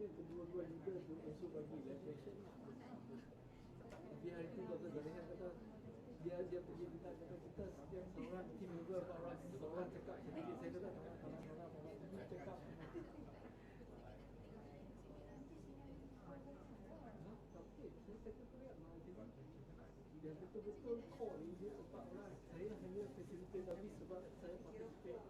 sebenarnya kedua-dua juga tu esok bagi session. Tapi hari tu Dr. Zalihan kata dia pergi minta kata kita setiap seorang team member orang seorang cakap sedikit. Saya kata orang cakap dia betul-betul core ni dia 4 orang. Saya hanya facilitate tapi sebab saya participate.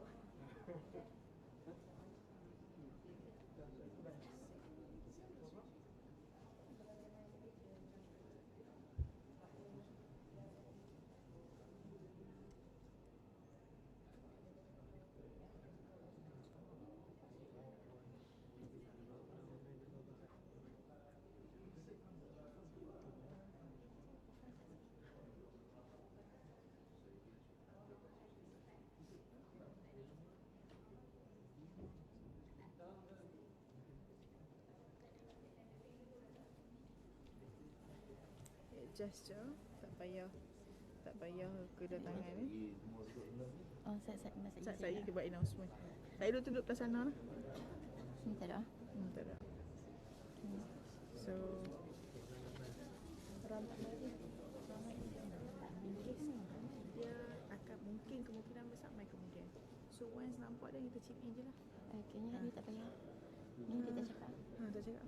Adjust je, tak payah kedatangan ni. Oh, Saya kita buat announcement. Saya duduk ke sana lah. Ni tak ada. Tak ada. So dia akan mungkin kemungkinan besar mai kemudian. So once nampak dia kita chip in je lah. Kayaknya ni tak payah. Ni kita cakap. Tak cakap.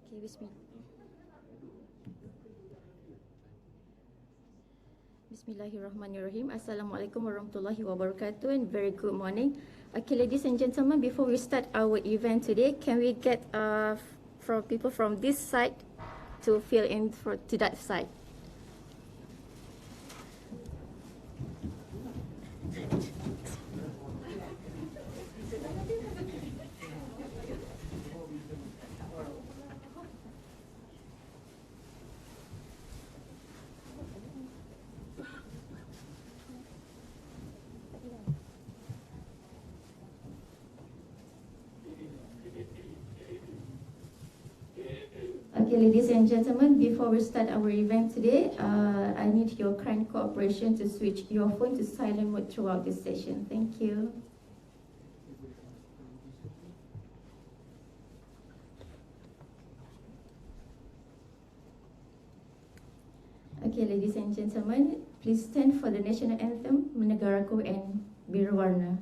Okay, Bismillahirrahmanirrahim. Assalamualaikum warahmatullahi wabarakatuh and very good morning. Okay, ladies and gentlemen, before we start our event today, can we get from people from this side to fill in to that side? Okay, ladies and gentlemen, before we start our event today, I need your kind cooperation to switch your phone to silent mode throughout this session. Thank you. Okay, ladies and gentlemen, please stand for the national anthem, Menegaraku and Birwarna.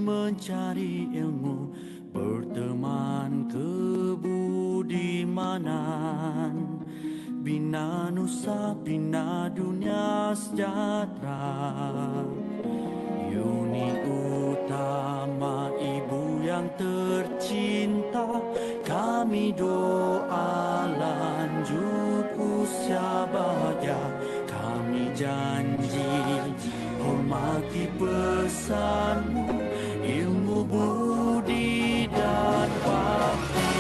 mencari ilmu, berteman kebudimanan, bina nusa, bina dunia sejahtera. Uni utama ibu yang yang tercinta, kami doa lanjut usia bahagia. Kami janji hormati pesanmu, ilmu budi dan bakti.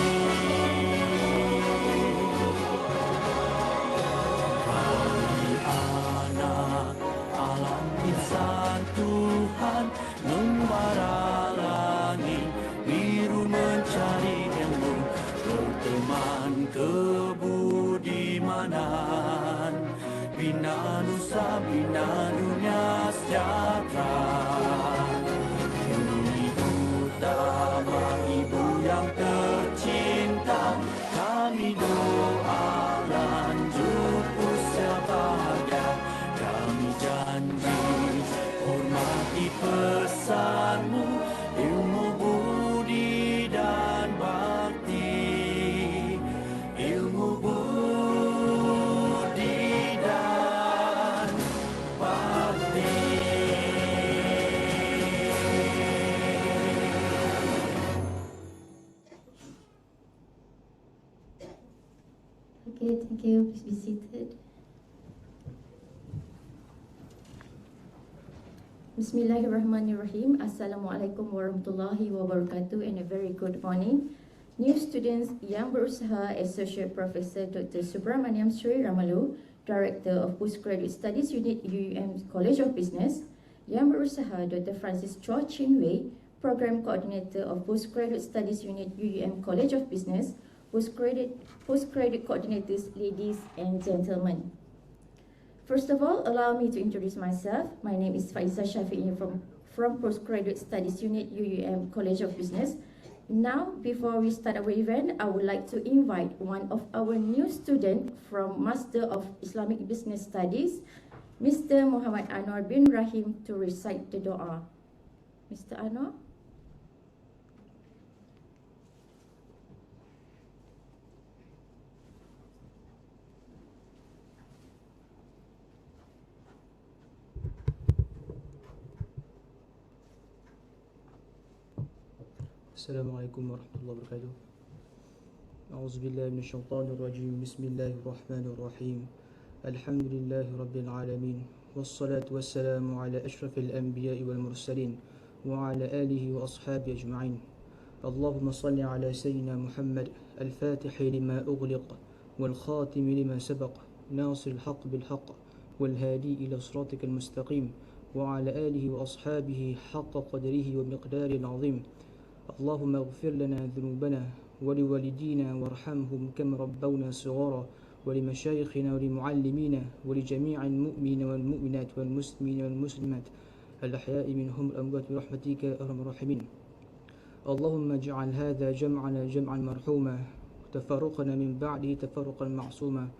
Kami anak alam insan Tuhan, membara langit biru mencari ilmu, berteman kebudimanan, bina nusa bina dunia sejahtera. Bumi utama ibu yang tercinta, kami doa lanjut usia bahagia. Kami janji hormati pesanmu, ilmu budi dan bakti, ilmu budi dan bakti. Okay, thank you. Please be seated. Bismillahirrahmanirrahim. Assalamualaikum warahmatullahi wabarakatuh and a very good morning. New students yang berusaha Associate Professor Dr. Subramaniam Sri Ramalu, Director of Postgraduate Studies Unit UUM College of Business, yang berusaha Dr. Francis Chua Chin Wei, Program Coordinator of Postgraduate Studies Unit UUM College of Business, Postgraduate Coordinators, ladies and gentlemen. First of all, allow me to introduce myself. My name is Faiza Shafi'i from Postgraduate Studies Unit UUM College of Business. Now, before we start our event, I would like to invite one of our new students from Master of Islamic Business Studies, Mr. Muhammad Anwar bin Rahim, to recite the doa. Mr. Anwar? Assalamualaikum warahmatullahi wabarakatuh. A'udzubillahi minasyaitonir rajim. Bismillahirrahmanirrahim. Alhamdulillahi rabbil alamin. Wassalatu wassalamu ala asyrafil anbiya'i wal mursalin wa ala alihi wa ashabihi ajma'in. Allahumma salli ala sayyidina Muhammad al-Fatihi lima ughliq wal khatimi lima sabaq, nasiril haqq bil haqq wal hadi ila siratikal mustaqim wa ala alihi wa ashabihi haqqa qadrihi wa miqdaril azim. اللهم اغفر لنا ذنوبنا ولوالدينا وارحمهم كما ربونا صغارا ولمشايخنا ولمعلمينا ولجميع المؤمنين والمؤمنات والمسلمين والمسلمات الأحياء منهم الأموات برحمتك يا أرحم الراحمين. اللهم اجعل هذا جمعنا جمعا مرحوما وتفرقنا من بعده تفرقا معصوما.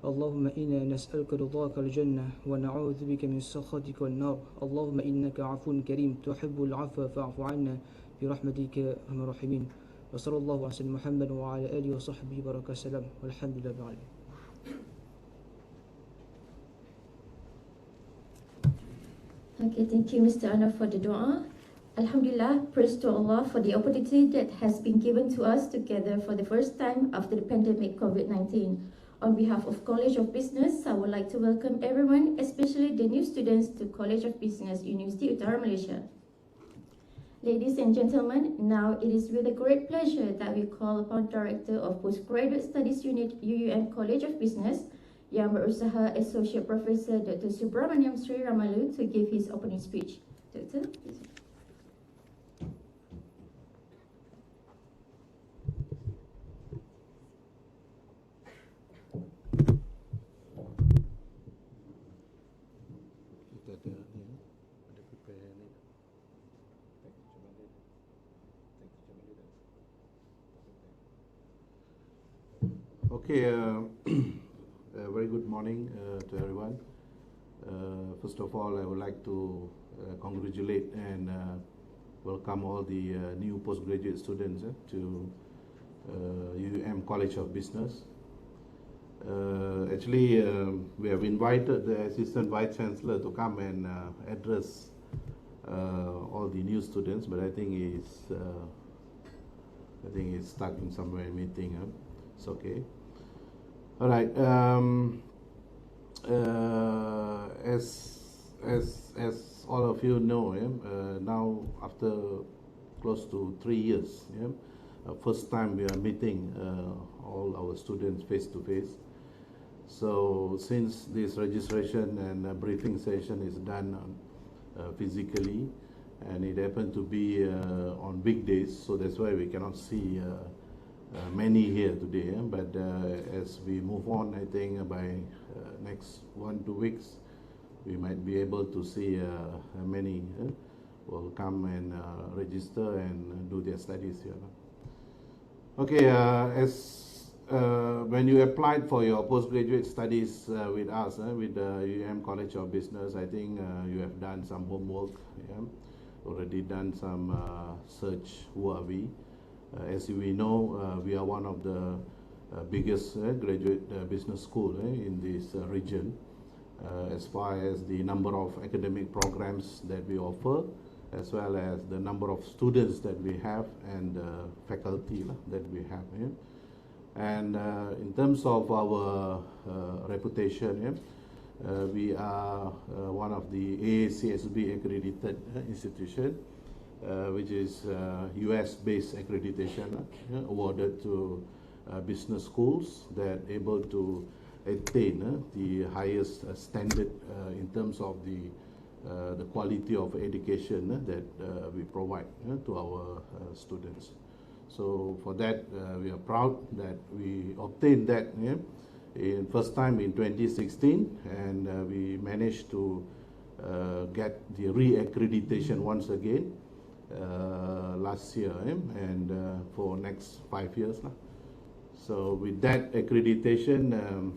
اللهم إنا نسألك رضاك الجنة ونعوذ بك من سخطك والنار. اللهم إنك عفو كريم تحب العفو فاعف عنا برحمتك يا أرحم الراحمين. وصلى الله على سيدنا محمد وعلى آله وصحبه وبارك وسلم والحمد لله رب العالمين. Okay, thank you Mr. Anwar for the dua. Alhamdulillah, praise to Allah for the opportunity that has been given to us together for the first time after the pandemic COVID-19. On behalf of College of Business, I would like to welcome everyone, especially the new students, to College of Business, University Utara Malaysia. Ladies and gentlemen, now it is with a great pleasure that we call upon Director of Postgraduate Studies Unit UUM College of Business, yang berusaha Associate Professor Dr. Subramaniam Sri Ramalu, to give his opening speech. Doctor, please. Okay, a very good morning to everyone. First of all, I would like to congratulate and welcome all the new postgraduate students to UUM College of Business. Actually, we have invited the Assistant Vice Chancellor to come and address all the new students, but I think he's I think he's stuck in somewhere meeting. It's okay. All right. As all of you know, now after close to 3 years, first time we are meeting all our students face to face. So since this registration and briefing session is done physically, and it happened to be on weekdays, so that's why we cannot see many here today. But as we move on, I think by next 1-2 weeks, we might be able to see many will come and register and do their studies here. Okay, when you applied for your postgraduate studies with us, with the UM College of Business, I think you have done some homework, already done some search, who are we? As we know, we are one of the biggest graduate business school in this region, as far as the number of academic programs that we offer, as well as the number of students that we have and faculty that we have. And in terms of our reputation, we are one of the AACSB accredited institution, which is US-based accreditation awarded to business schools that able to attain the highest standard in terms of the quality of education that we provide to our students. So for that, we are proud that we obtained that in first time in 2016, and we managed to get the re-accreditation once again last year, and for next 5 years. So with that accreditation,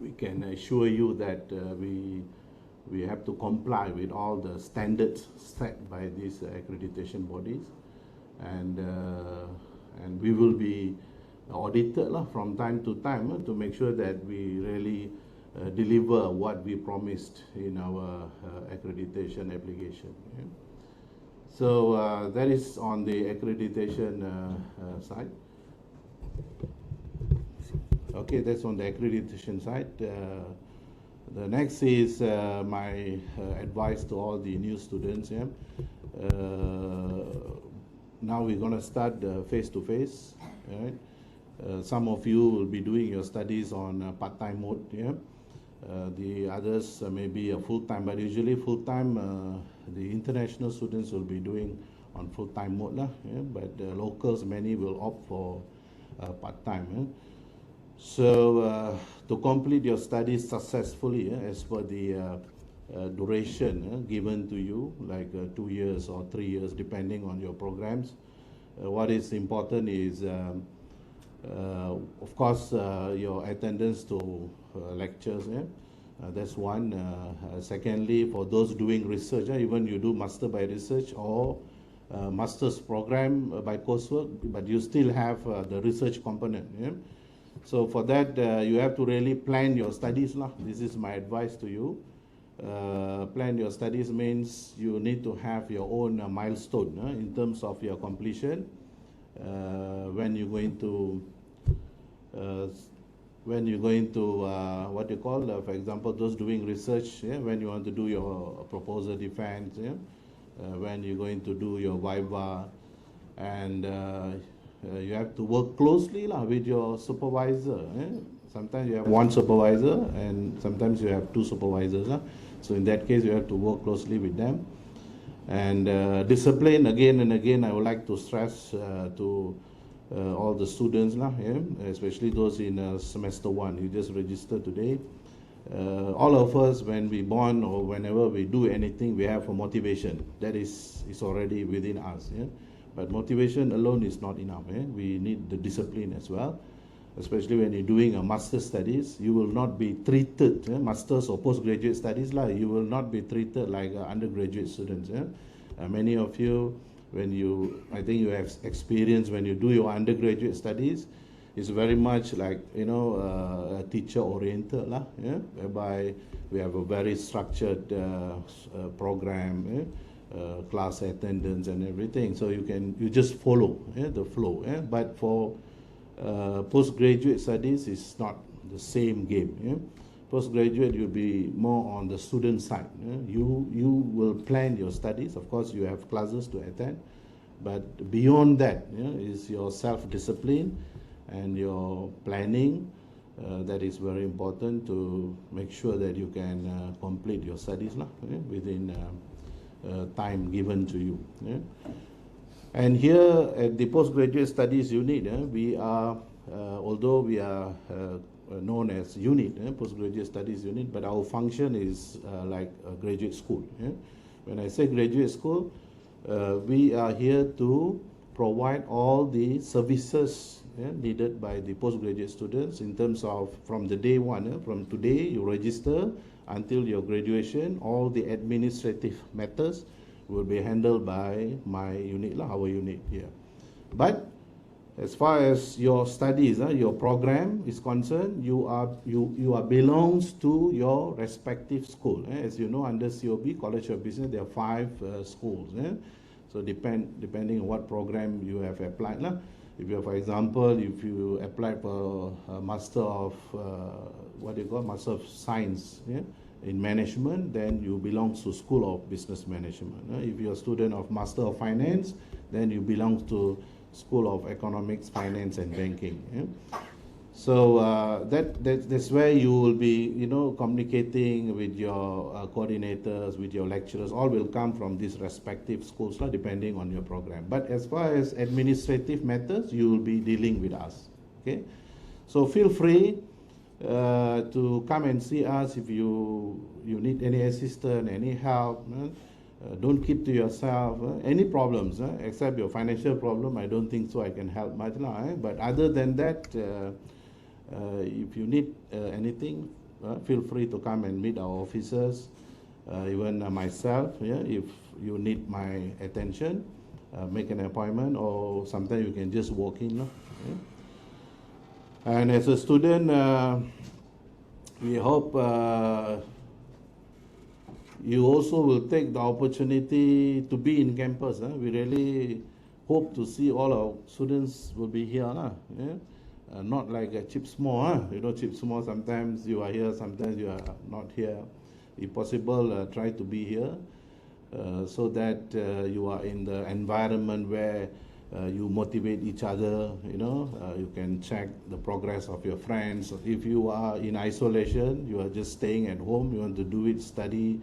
we can assure you that we have to comply with all the standards set by these accreditation bodies, and we will be audited from time to time to make sure that we really deliver what we promised in our accreditation application. So that is on the accreditation side. Okay, that's on the accreditation side. The next is my advice to all the new students. Now we're going to start face-to-face. Right? Some of you will be doing your studies on part-time mode. The others may be a full-time, but usually full-time, the international students will be doing on full-time mode. But the locals, many will opt for part-time. So to complete your studies successfully, as per the duration given to you, like 2 years or 3 years, depending on your programs, what is important is, of course, your attendance to lectures. That's one. Secondly, for those doing research, even you do master by research or master's program by coursework, but you still have the research component. So for that, you have to really plan your studies. This is my advice to you. Plan your studies means you need to have your own milestone in terms of your completion. When you're going to what you call, for example, those doing research, when you want to do your proposal defense, when you're going to do your viva, and you have to work closely with your supervisor. Sometimes you have one supervisor, and sometimes you have two supervisors. So in that case, you have to work closely with them. And discipline, again and again, I would like to stress to all the students, especially those in semester 1. You just registered today. All of us, when we born or whenever we do anything, we have a motivation. That is already within us. But motivation alone is not enough. We need the discipline as well. Especially when you're doing a master's studies, you will not be treated, master's or postgraduate studies, you will not be treated like undergraduate students. Many of you, I think you have experience when you do your undergraduate studies, it's very much like, teacher oriented, whereby we have a very structured program. class attendance and everything. So you just follow the flow. But for postgraduate studies, it's not the same game. Postgraduate, you'll be more on the student side. You will plan your studies. Of course, you have classes to attend, but beyond that is your self-discipline and your planning. That is very important to make sure that you can complete your studies within time given to you. And here at the Postgraduate Studies Unit, we are, although we are known as unit, Postgraduate Studies Unit, but our function is like a graduate school. When I say graduate school, we are here to provide all the services needed by the postgraduate students in terms of from the day one, from today you register until your graduation, all the administrative matters will be handled by my unit, our unit here. But as far as your studies, your program is concerned, you are belongs to your respective school. As you know, under COB, College of Business, there are 5 schools. So depending on what program you have applied. If you, for example, if you apply for a Master of Master of Science in Management, then you belong to School of Business Management. If you're a student of Master of Finance, then you belong to School of Economics, Finance and Banking. So that's where you will be, communicating with your coordinators, with your lecturers. All will come from these respective schools, depending on your program. But as far as administrative matters, you will be dealing with us. Okay, so feel free to come and see us if you need any assistance, any help. Don't keep to yourself. Any problems, except your financial problem, I don't think so I can help much. But other than that, if you need anything, feel free to come and meet our officers, even myself. If you need my attention, make an appointment, or sometimes you can just walk in. And as a student, we hope you also will take the opportunity to be in campus. We really hope to see all our students will be here. Not like a chip small. Chip small, sometimes you are here, sometimes you are not here. If possible, try to be here so that you are in the environment where you motivate each other. You can check the progress of your friends. If you are in isolation, you are just staying at home, you want to do it, study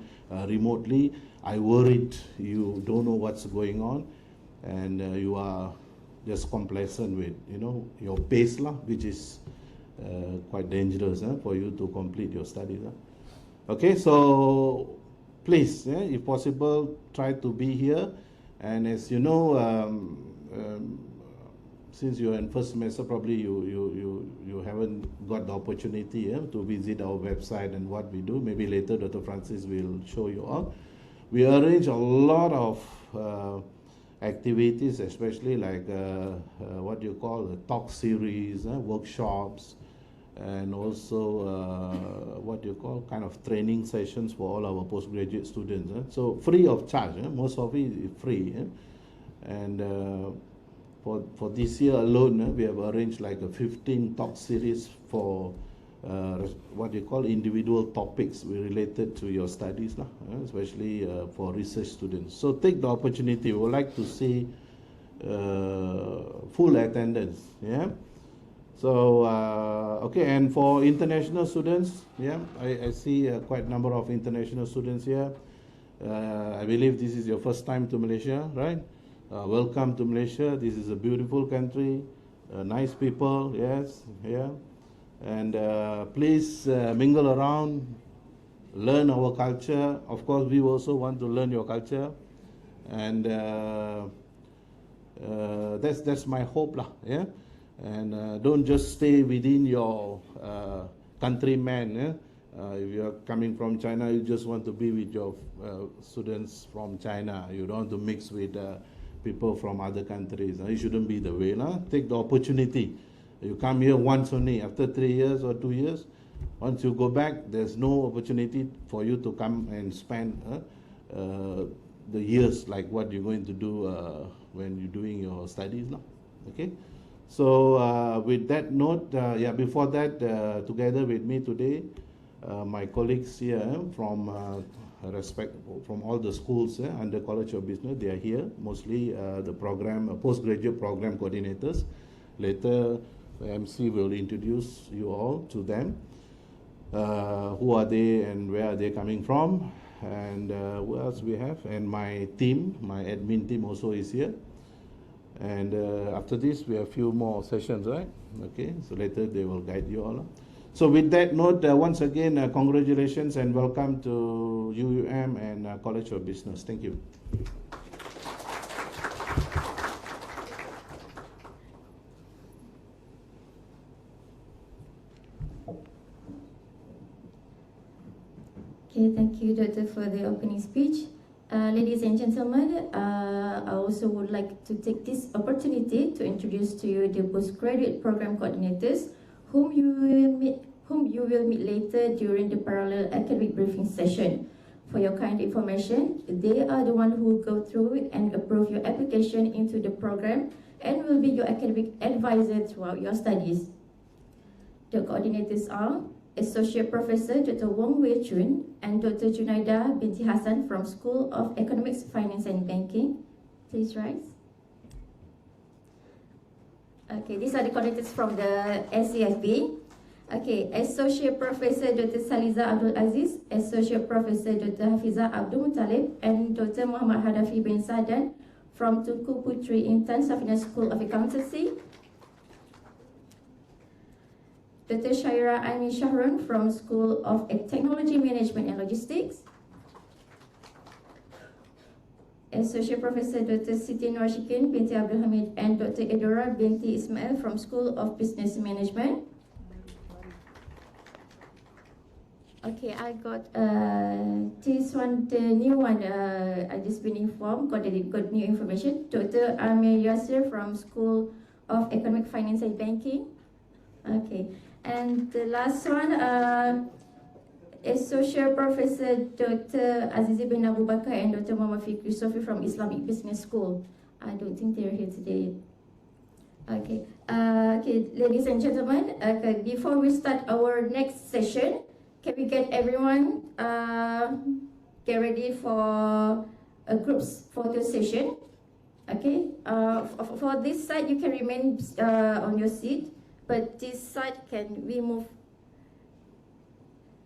remotely, I worried you don't know what's going on, and you are just complacent with your pace, which is quite dangerous for you to complete your studies. Okay, so please, if possible, try to be here. And as you know, since you're in first semester, probably you haven't got the opportunity to visit our website and what we do. Maybe later Dr. Francis will show you all. We arrange a lot of activities, especially like what you call the talk series, workshops, and also what you call kind of training sessions for all our postgraduate students. So free of charge, most of it is free. And for this year alone, we have arranged like a 15 talk series for what you call individual topics related to your studies, especially for research students. So take the opportunity. We would like to see full attendance. So okay, and for international students, I see quite a number of international students here. I believe this is your first time to Malaysia, right? Welcome to Malaysia. This is a beautiful country, nice people, yes, and please mingle around, learn our culture. Of course, we also want to learn your culture, and that's my hope, And don't just stay within your countrymen. If you are coming from China, you just want to be with your students from China. You don't want to mix with people from other countries. It shouldn't be the way. Take the opportunity. You come here once only, after 3 years or 2 years. Once you go back, there's no opportunity for you to come and spend the years, like what you're going to do when you're doing your studies, no? Okay. So with that note, before that, together with me today, my colleagues here from from all the schools under College of Business, they are here, mostly the program, postgraduate program coordinators. Later, the MC will introduce you all to them. Who are they and where are they coming from? And who else we have? And my team, my admin team also is here. And after this, we have a few more sessions, right? Okay, so later they will guide you all. So with that note, once again, congratulations and welcome to UUM and College of Business. Thank you. Okay, thank you, Doctor, for the opening speech. Ladies and gentlemen, I also would like to take this opportunity to introduce to you the postgraduate program coordinators, whom you will meet later during the parallel academic briefing session. For your kind information, they are the one who go through and approve your application into the program and will be your academic advisor throughout your studies. The coordinators are Associate Professor Dr. Wong Wei Chun and Dr. Junaida binti Hassan from School of Economics, Finance and Banking. Please rise. Okay, these are the coordinators from the SCFB. Okay, Associate Professor Dr. Saliza Abdul Aziz, Associate Professor Dr. Hafiza Abdul Muttalib, and Dr. Muhammad Hadafi bin Sadan from Tunku Putri Intan Safina School of Accountancy. Dr. Shaira Aini Shahrun from School of Technology Management and Logistics. Associate Professor Dr. Siti Norshikin binti Abdul Hamid and Dr. Edora binti Ismail from School of Business Management. Okay, I got this one, the new one, I just been informed, got new information. Dr. Amir Yasir from School of Economic, Finance and Banking. Okay. And the last one, Associate Professor Dr. Azizi bin Abu Bakar and Dr. Muhammad Fikri Sofi from Islamic Business School. I don't think they're here today. Okay, okay, ladies and gentlemen, before we start our next session, can we get everyone get ready for a group's photo session? Okay, for this side, you can remain on your seat. But this side, can we move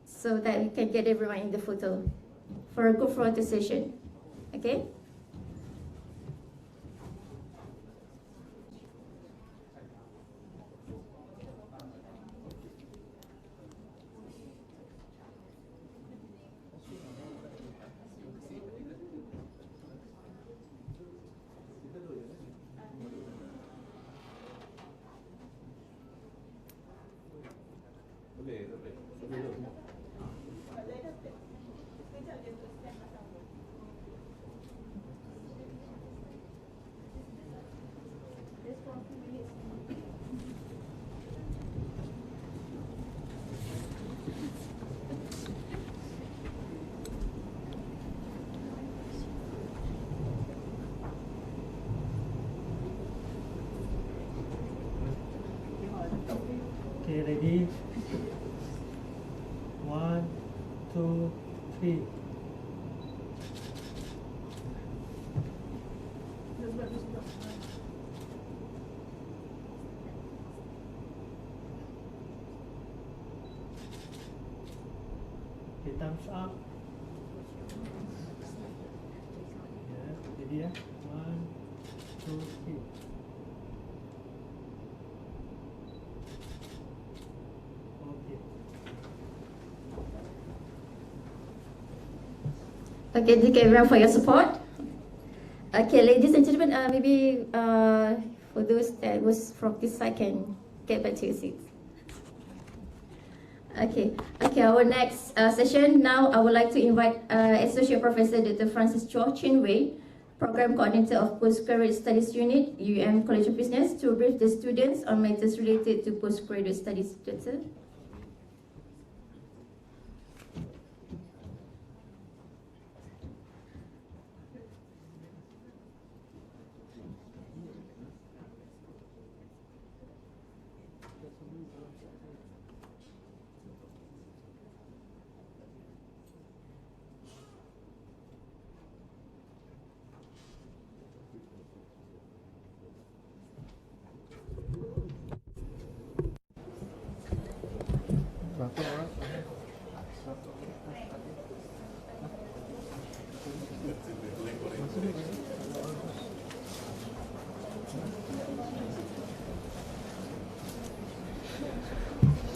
so that we can get everyone in the photo for a good photo session? Okay? Okay, ready? 1, 2, 3. Okay, thumbs up. Yeah, ready ya? 1, 2, 3. Okay, thank you everyone for your support. Okay, ladies and gentlemen, maybe for those that was from this side can get back to your seats. Okay, our next session now, I would like to invite Associate Professor Dr. Francis Chua Chin Wei, Program Coordinator of Postgraduate Studies Unit, UM College of Business, to brief the students on matters related to postgraduate studies. Doctor? Berapa orang?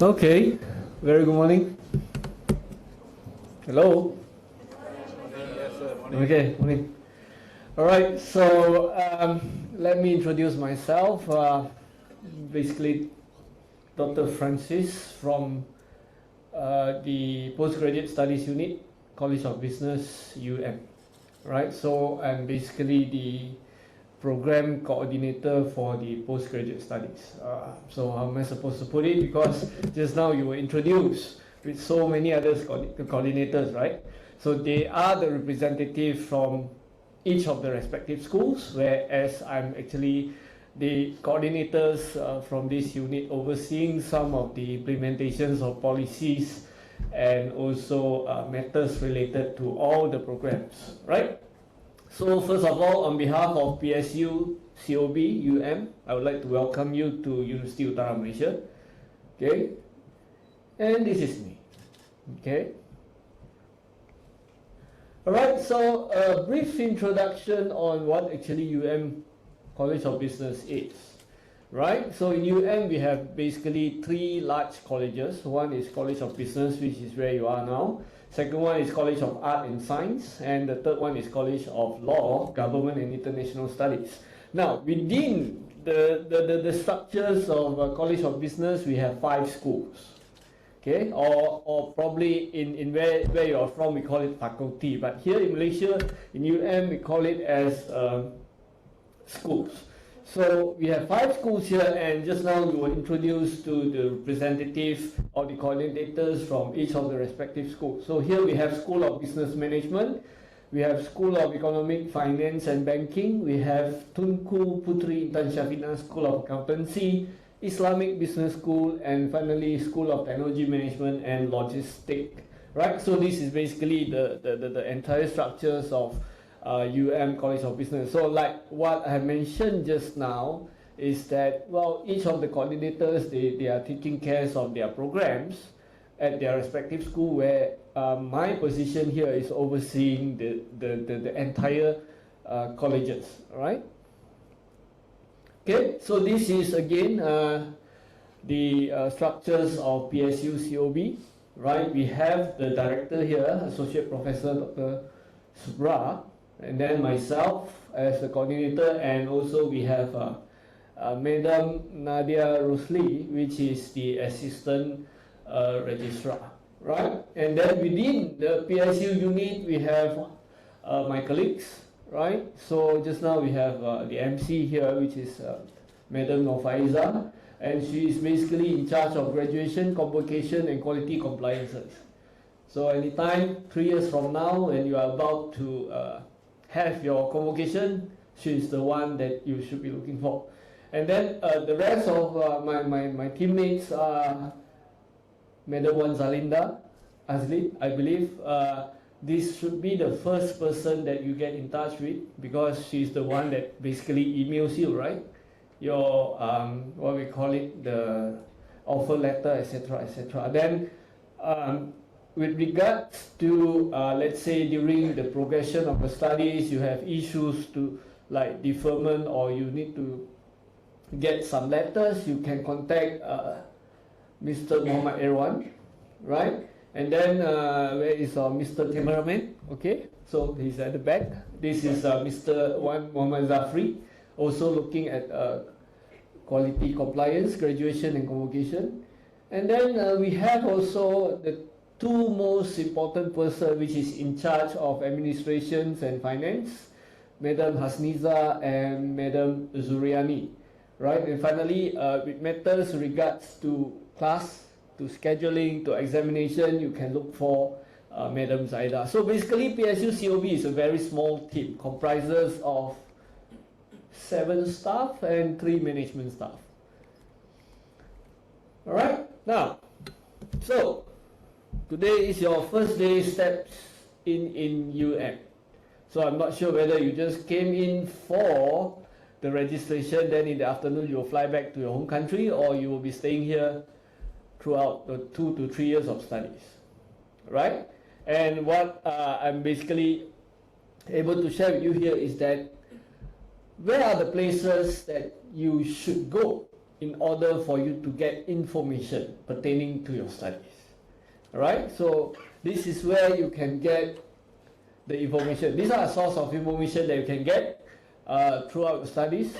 Okay, very good morning. Hello. Yes, sir. Morning. Okay, morning. All right, so let me introduce myself. Basically, Dr. Francis from the Postgraduate Studies Unit, College of Business, Right, so I'm basically the program coordinator for the postgraduate studies. So how am I supposed to put it? Because just now you were introduced with so many other coordinators, right? So they are the representative from each of the respective schools, whereas I'm actually the coordinators from this unit overseeing some of the implementations of policies and also matters related to all the programs, right? So first of all, on behalf of PSU, COB, I would like to welcome you to University Utara Malaysia. Okay, and this is me. Okay. Alright, so a brief introduction on what actually College of Business is. Right, so in we have basically three large colleges. One is College of Business, which is where you are now. Second one is College of Art and Science, and the third one is College of Law, Government and International Studies. Now, within the structures of College of Business, we have 5 schools. Okay, or probably in where you are from, we call it faculty. But here in Malaysia, in we call it as schools. So we have 5 schools here, and just now we were introduced to the representative or the coordinators from each of the respective schools. So here we have School of Business Management, we have School of Economic Finance and Banking, we have Tunku Putri Intan Syafina School of Accountancy, Islamic Business School, and finally School of Technology Management and Logistics. Right, so this is basically the entire structures of College of Business. So like what I mentioned just now is that, well, each of the coordinators, they are taking care of their programs at their respective school, where my position here is overseeing the entire colleges, right? Okay, so this is again the structures of PSU COB, right? We have the director here, Associate Professor Dr. Subra, and then myself as the coordinator, and also we have Madam Nadia Rosli, which is the assistant registrar, right? And then within the PSU unit, we have my colleagues, right? So just now we have the MC here, which is Madam Nofaiza, and she is basically in charge of graduation, convocation, and quality compliances. So anytime, 3 years from now, when you are about to have your convocation, she is the one that you should be looking for. And then the rest of my teammates are Madam Wan Zalinda Azli, I believe. This should be the first person that you get in touch with, because she's the one that basically emails you, right? Your what we call it, the offer letter, etc., etc. Then with regards to let's say during the progression of the studies, you have issues to like deferment, or you need to get some letters, you can contact Mr. Muhammad Irwan, right? And then where is Mr. Cameraman? Okay, so he's at the back. This is Mr. Wan Muhammad Zafri, also looking at quality compliance, graduation and convocation. And then we have also the 2 most important person, which is in charge of administrations and finance, Madam Hasniza and Madam Zuriani, right? And finally, with matters regards to class, to scheduling, to examination, you can look for Madam Zaida. So basically, PSU COB is a very small team, comprises of 7 staff and 3 management staff. All right, now, so today is your first day steps in So I'm not sure whether you just came in for the registration, then in the afternoon you'll fly back to your home country, or you will be staying here throughout the 2 to 3 years of studies, right? And what I'm basically able to share with you here is that where are the places that you should go in order for you to get information pertaining to your studies. Alright, so this is where you can get the information. These are a source of information that you can get throughout your studies.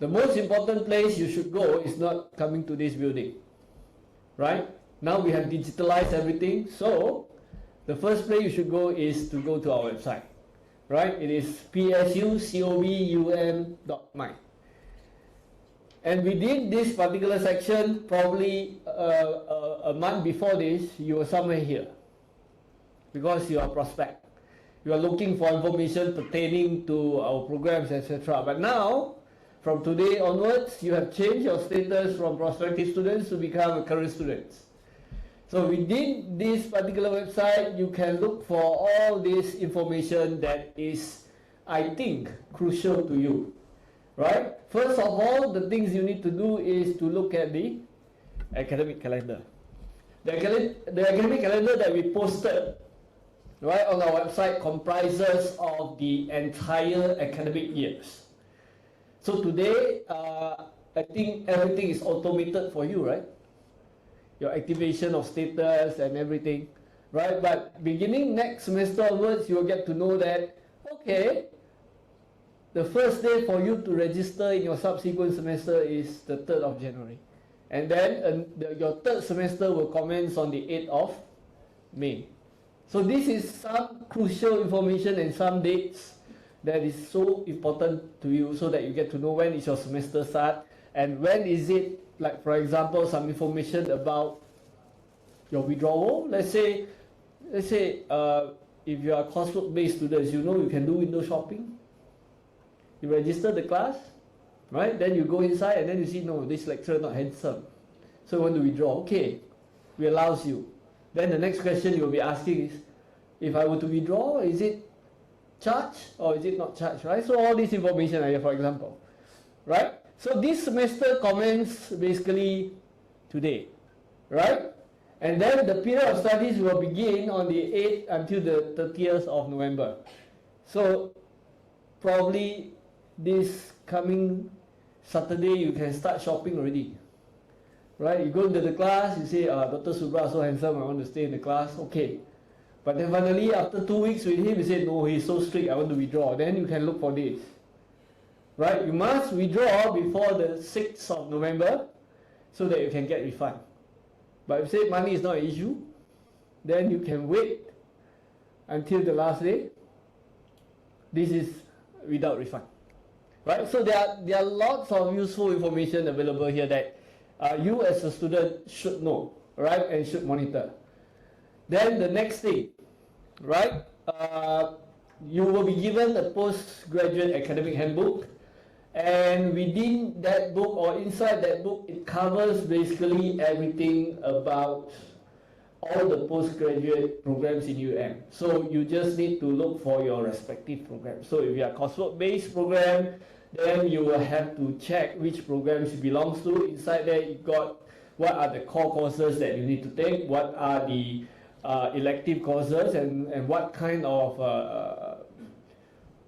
The most important place you should go is not coming to this building. Right? Now we have digitalized everything, so the first place you should go is to go to our website. Right? It is psucobum.my. And within this particular section, probably a month before this, you were somewhere here. Because you are a prospect. You are looking for information pertaining to our programs, etc. But now, from today onwards, you have changed your status from prospective students to become current students. So within this particular website, you can look for all this information that is, I think, crucial to you. Right? First of all, the things you need to do is to look at the academic calendar. The academic calendar that we posted right on our website comprises of the entire academic years. So today, I think everything is automated for you, right? Your activation of status and everything, right? But beginning next semester onwards, you'll get to know that, okay, the first day for you to register in your subsequent semester is the 3rd of January. And then your third semester will commence on the 8th of May. So this is some crucial information and some dates that is so important to you so that you get to know when is your semester start and when is it, like for example, some information about your withdrawal. Let's say if you are coursework-based students, you know you can do window shopping. You register the class, right? Then you go inside and then you see, no, this lecturer not handsome. So you want to withdraw. Okay, we allows you. Then the next question you'll be asking is, if I were to withdraw, is it charged or is it not charged, right? So all this information are here, for example, right? So this semester commences basically today, right? And then the period of studies will begin on the 8th until the 30th of November. So probably this coming Saturday you can start shopping already, right? You go into the class, you say, Dr. Subra so handsome, I want to stay in the class, okay. But then finally after 2 weeks with him, you say, no, he's so strict, I want to withdraw. Then you can look for this, right? You must withdraw before the 6th of November so that you can get refund. But if you say money is not an issue, then you can wait until the last day. This is without refund, right? So there are lots of useful information available here that you as a student should know, right, and should monitor. Then the next thing, right, you will be given a postgraduate academic handbook, and within that book or inside that book, it covers basically everything about all the postgraduate programs in UM. So you just need to look for your respective programs. So if you are coursework-based program, then you will have to check which programs it belongs to. Inside there, you got what are the core courses that you need to take, what are the elective courses, and what kind of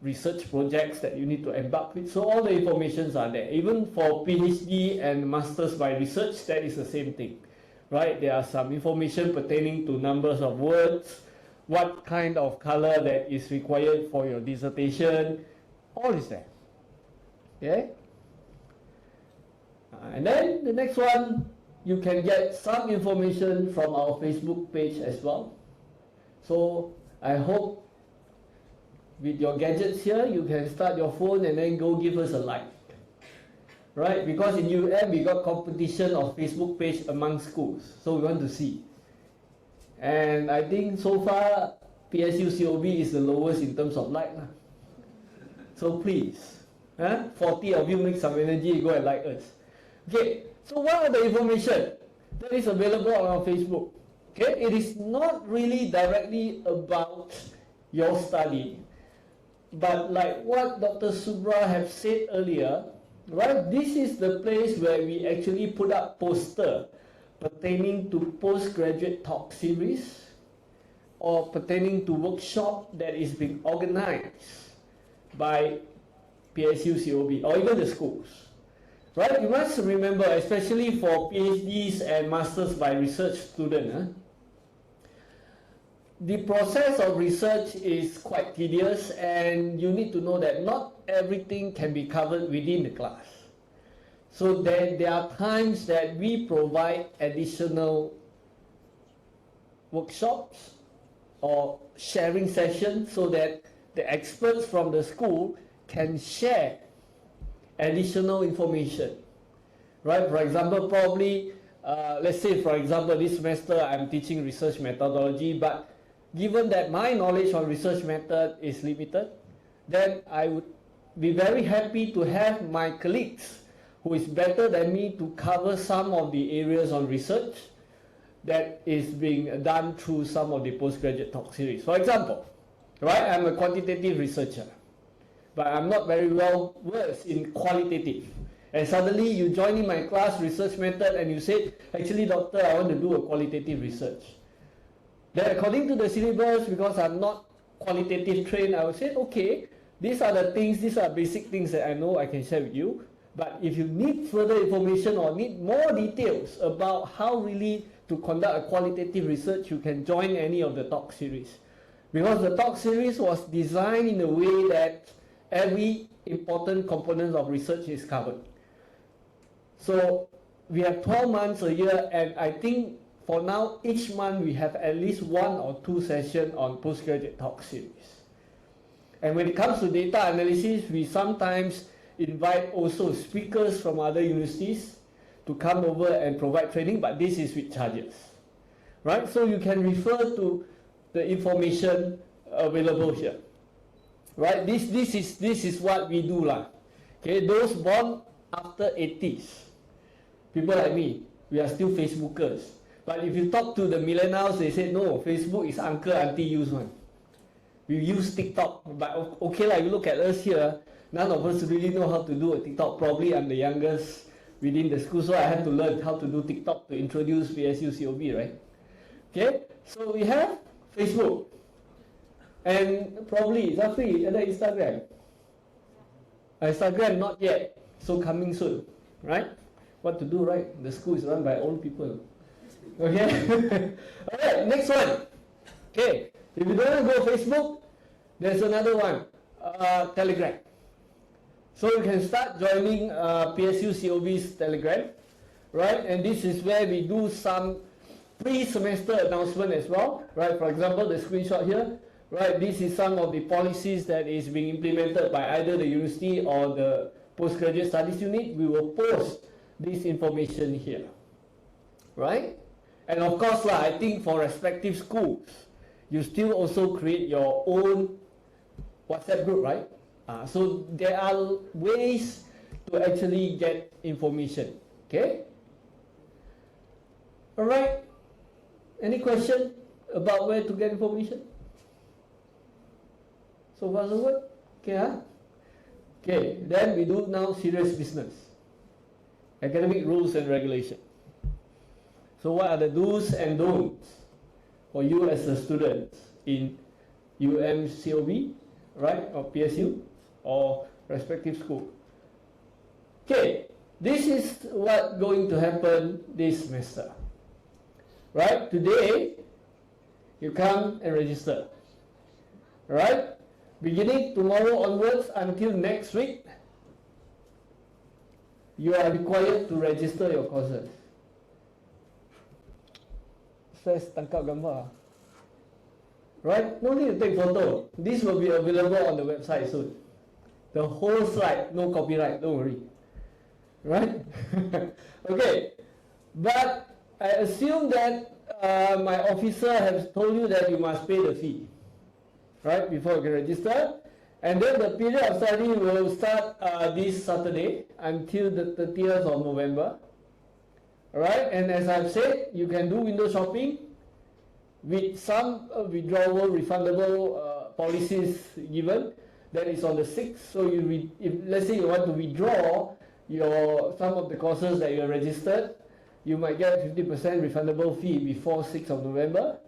research projects that you need to embark with. So all the informations are there. Even for PhD and Masters by Research, that is the same thing, right? There are some information pertaining to numbers of words, what kind of color that is required for your dissertation, all is there. Okay? And then the next one, you can get some information from our Facebook page as well. So I hope with your gadgets here, you can start your phone and then go give us a like. Right? Because in UM, we got competition of Facebook page among schools. So we want to see. And I think so far, PSU COB is the lowest in terms of like. So please, 40 of you make some energy, go and like us. Okay, so what are the information that is available on our Facebook? Okay, it is not really directly about your study. But like what Dr. Subra have said earlier, right? This is the place where we actually put up poster pertaining to postgraduate talk series or pertaining to workshop that is being organized by PSU COB or even the schools. Right? You must remember, especially for PhDs and Masters by Research students, the process of research is quite tedious, and you need to know that not everything can be covered within the class. So there are times that we provide additional workshops or sharing sessions so that the experts from the school can share additional information, right? For example, probably, let's say, for example, this semester I'm teaching research methodology, but given that my knowledge on research method is limited, then I would be very happy to have my colleagues who is better than me to cover some of the areas on research that is being done through some of the postgraduate talk series. For example, right, I'm a quantitative researcher, but I'm not very well versed in qualitative. And suddenly you join in my class research method and you say, actually doctor, I want to do a qualitative research. Then according to the syllabus, because I'm not qualitative trained, I would say, okay, these are the things, these are basic things that I know I can share with you. But if you need further information or need more details about how really to conduct a qualitative research, you can join any of the talk series. Because the talk series was designed in a way that every important component of research is covered. So we have 12 months a year, and I think for now, each month we have at least 1 or 2 sessions on postgraduate talk series. And when it comes to data analysis, we sometimes invite also speakers from other universities to come over and provide training, but this is with charges, right? So you can refer to the information available here, right? This is what we do lah. Okay, those born after 80s, people like me, we are still Facebookers. But if you talk to the millennials, they say no, Facebook is uncle auntie use one. We use TikTok, but okay lah. You look at us here, none of us really know how to do a TikTok. Probably I'm the youngest within the school, so I had to learn how to do TikTok to introduce PSU COB, right? Okay, so we have Facebook, and probably Zafri ada Instagram. Instagram not yet, so coming soon, right? What to do, right? The school is run by old people. Okay. All right, next one. Okay, if you don't want to go Facebook, there's another one, Telegram. So you can start joining PSU COB's Telegram, right? And this is where we do some pre-semester announcement as well, right? For example, the screenshot here, right? This is some of the policies that is being implemented by either the university or the postgraduate studies unit. We will post this information here, right? And of course lah, I think for respective schools, you still also create your own WhatsApp group, right? So there are ways to actually get information, okay? All right, any question about where to get information? So far so good? Okay, huh? Okay, then we do now serious business. Academic rules and regulation. So what are the do's and don'ts for you as a student in UMCOB, right, or PSU, or respective school? Okay, this is what going to happen this semester, right? Today, you come and register, right? Beginning tomorrow onwards until next week, you are required to register your courses. Stress tangkap gambar. Right? No need to take photo. This will be available on the website soon. The whole slide, no copyright, don't worry. Right? Okay. But I assume that my officer has told you that you must pay the fee, right, before you can register. And then the period of study will start this Saturday until the 30th of November. Right? And as I've said, you can do window shopping with some withdrawable, refundable policies given. That is on the 6th. So if let's say you want to withdraw some of the courses that you are registered, you might get 50% refundable fee before 6th of November,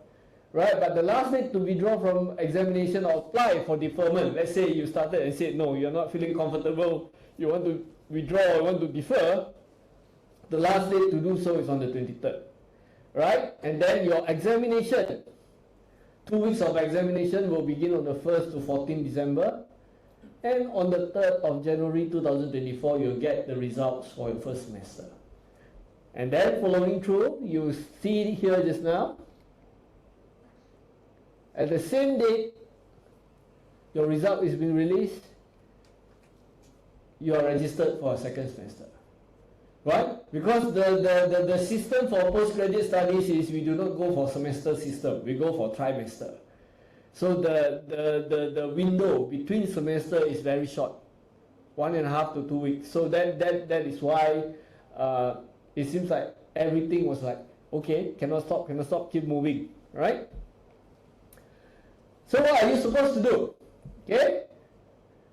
right? But the last date to withdraw from examination or apply for deferment, let's say you started and said, no, you're not feeling comfortable, you want to withdraw or you want to defer, the last date to do so is on the 23rd, right? And then your examination, 2 weeks of examination will begin on the 1st to 14th December. And on the 3rd of January 2024, you'll get the results for your first semester. And then following through, you see here just now, at the same date, your result is being released, you are registered for a second semester. Right? Because the system for postgraduate studies is we do not go for semester system, we go for trimester. So the window between semester is very short, 1.5 to 2 weeks. So that is why it seems like everything was like, okay, cannot stop, keep moving, right? So what are you supposed to do? Okay,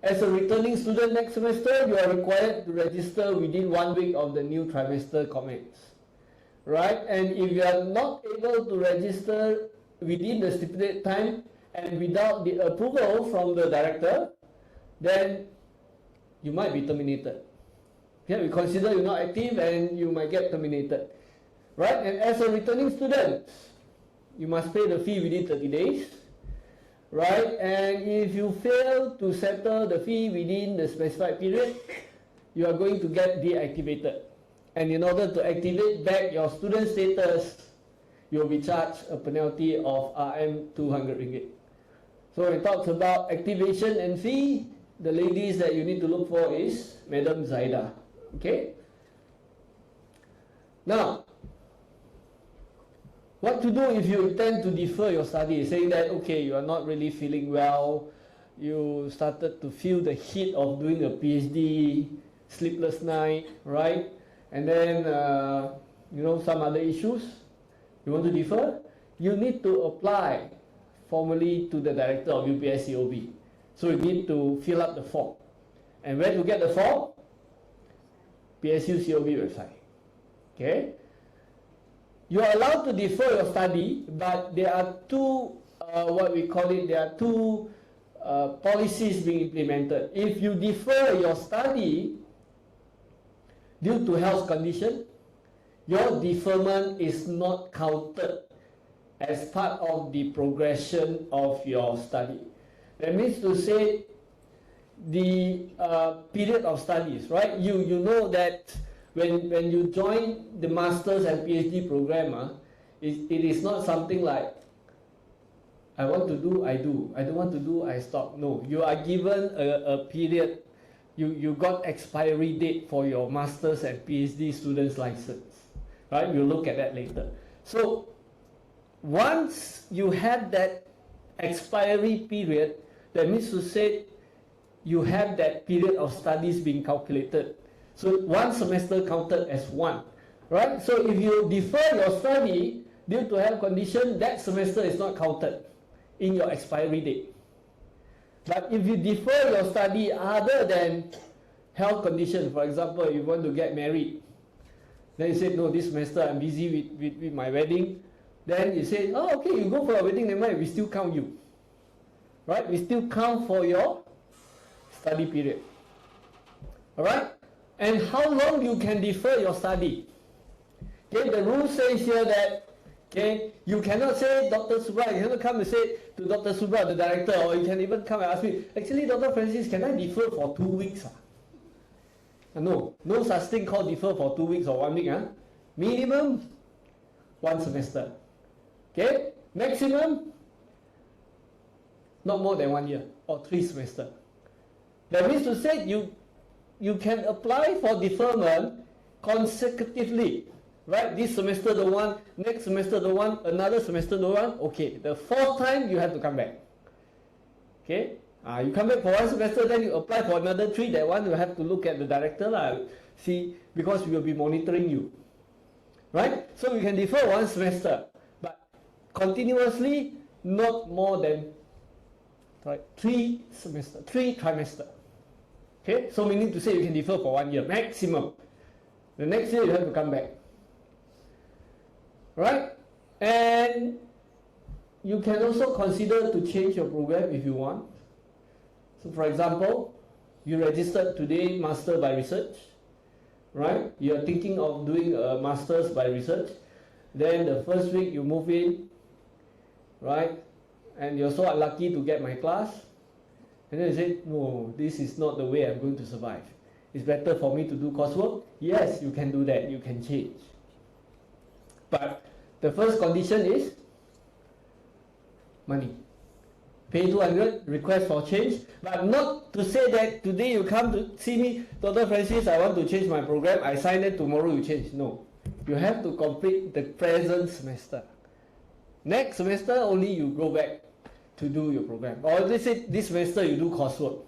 as a returning student next semester, you are required to register within 1 week of the new trimester commence, right? And if you are not able to register within the stipulated time, and without the approval from the director, then you might be terminated. Okay, we consider you not active and you might get terminated. Right? And as a returning student, you must pay the fee within 30 days. Right? And if you fail to settle the fee within the specified period, you are going to get deactivated. And in order to activate back your student status, you will be charged a penalty of RM200. So when it talks about activation and fee, the ladies that you need to look for is Madam Zaida. Okay? Now, what to do if you intend to defer your study, saying that, okay, you are not really feeling well, you started to feel the heat of doing a PhD, sleepless night, right? And then, some other issues, you want to defer? You need to apply formally to the director of UPSCOB. So you need to fill up the form. And where to get the form? PSU COB website. Okay? You are allowed to defer your study, but there are two, policies being implemented. If you defer your study due to health condition, your deferment is not counted as part of the progression of your study. That means to say the period of studies, right? You know that when you join the master's and PhD program, it is not something like, I want to do, I do. I don't want to do, I stop. No, you are given a period. You got expiry date for your master's and PhD student's license, right? We'll look at that later. So once you have that expiry period, that means to say you have that period of studies being calculated. So one semester counted as one, right? So if you defer your study due to health condition, that semester is not counted in your expiry date. But if you defer your study other than health condition, for example, you want to get married, then you say, no, this semester I'm busy with my wedding. Then you say, oh, okay, you go for a wedding, never mind, we still count you. Right? We still count for your study period. Alright? And how long you can defer your study? Okay, the rule says here that, okay, you cannot say, Dr. Subra, you cannot come and say to Dr. Subra, the director, or you can even come and ask me, actually, Dr. Francis, can I defer for 2 weeks? No such thing called defer for 2 weeks or 1 week. Minimum 1 semester. Okay, maximum not more than 1 year or 3 semesters. That means to say you can apply for deferment consecutively, right? This semester the one, next semester the one, another semester the one. Okay, the 4th time you have to come back. Okay, you come back for 1 semester, then you apply for another 3. That one you have to look at the director see, because we will be monitoring you, right? So you can defer 1 semester, but continuously not more than 3 trimester. Okay, so meaning to say you can defer for 1 year maximum. The next year you have to come back. Right? And you can also consider to change your program if you want. So for example, you registered today Master by Research, right? You are thinking of doing a Masters by Research. Then the first week you move in, right? And you're so unlucky to get my class. And then you say, no, this is not the way I'm going to survive. It's better for me to do coursework. Yes, you can do that. You can change. But the first condition is money. Pay 200, request for change. But not to say that today you come to see me, Dr. Francis, I want to change my program. I sign it, tomorrow you change. No. You have to complete the present semester. Next semester, only you go back to do your program. Or let's say this semester you do coursework.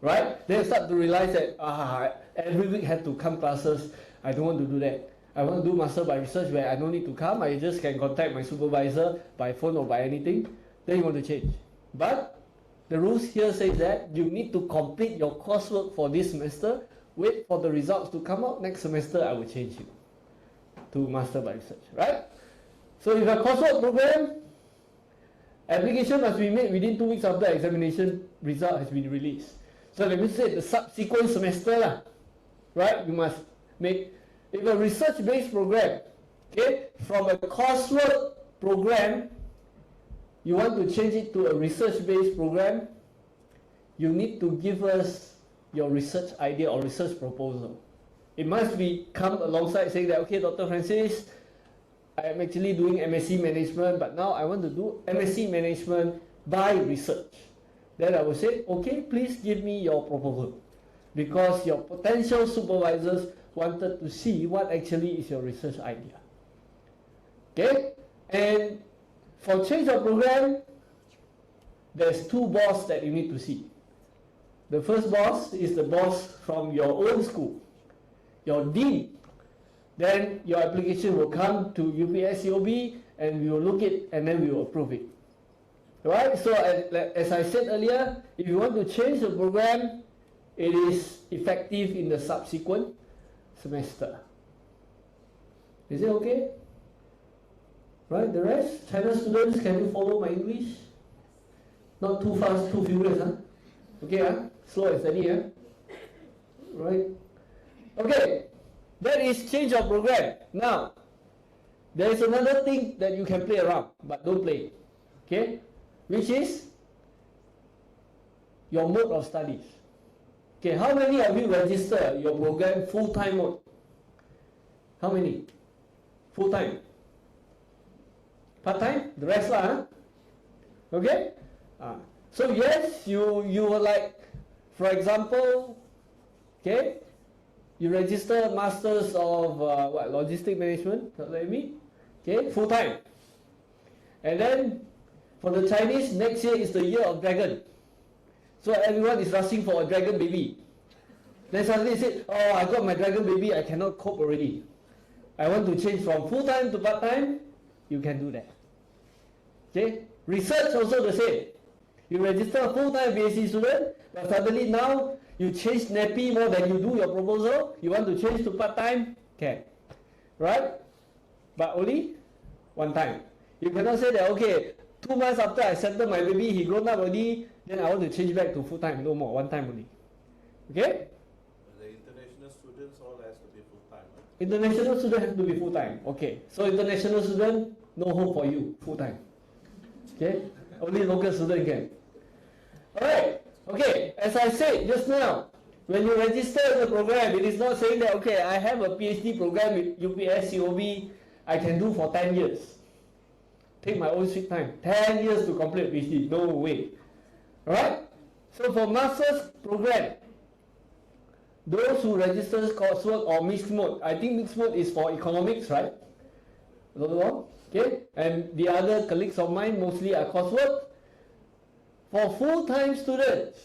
Right? Then you start to realize that every week have to come classes. I don't want to do that. I want to do Master by Research where I don't need to come. I just can contact my supervisor by phone or by anything. Then you want to change. But the rules here say that you need to complete your coursework for this semester. Wait for the results to come out. Next semester I will change you to Master by Research. Right? So if a coursework program, application must be made within 2 weeks after examination result has been released. So let me say the subsequent semester, right? You must make, if a research-based program, okay, from a coursework program, you want to change it to a research-based program, you need to give us your research idea or research proposal. It must be come alongside saying that, okay, Dr. Francis, I am actually doing MSc Management, but now I want to do MSc Management by research. Then I will say, okay, please give me your proposal. Because your potential supervisors wanted to see what actually is your research idea. Okay? And for change of program, there's 2 bosses that you need to see. The first boss is the boss from your own school, your dean. Then your application will come to UPSCOB and we will look it and then we will approve it. Right? So as I said earlier, if you want to change the program, it is effective in the subsequent semester. Is it okay? Right? The rest, China students, can you follow my English? Not too fast, too furious, huh? Okay, huh? Slow and steady, huh? Right? Okay, that is change of program. Now, there is another thing that you can play around, but don't play. Okay? Which is your mode of studies. Okay, how many of you register your program full-time mode? How many? Full-time? Part-time? The rest lah, huh? Okay? So yes, you were like, for example, okay, you register Masters of Logistic Management, like me, okay, full-time. And then for the Chinese, next year is the year of dragon. So everyone is rushing for a dragon baby. Then suddenly say, oh, I got my dragon baby, I cannot cope already. I want to change from full-time to part-time. You can do that. Okay? Research also the same. You register a full-time BSc student, but suddenly now you change NAPI more than you do your proposal. You want to change to part-time? Can. Right? But only one time. You cannot say that, okay, 2 months after I settle my baby, he grown up already, then I want to change back to full-time. No more, one time only. Okay? The international students all has to be full-time. Right? International student have to be full-time. Okay. So international student, no hope for you, full-time. Okay? Only local student can. Alright. Okay. As I said just now, when you register the program, it is not saying that, okay, I have a PhD program with UPS, COB, I can do for 10 years. Take my own sweet time. 10 years to complete PhD. No way. Alright? So for master's program, those who register coursework or mixed mode, I think mixed mode is for economics, right? Okay? And the other colleagues of mine mostly are coursework. For full-time students,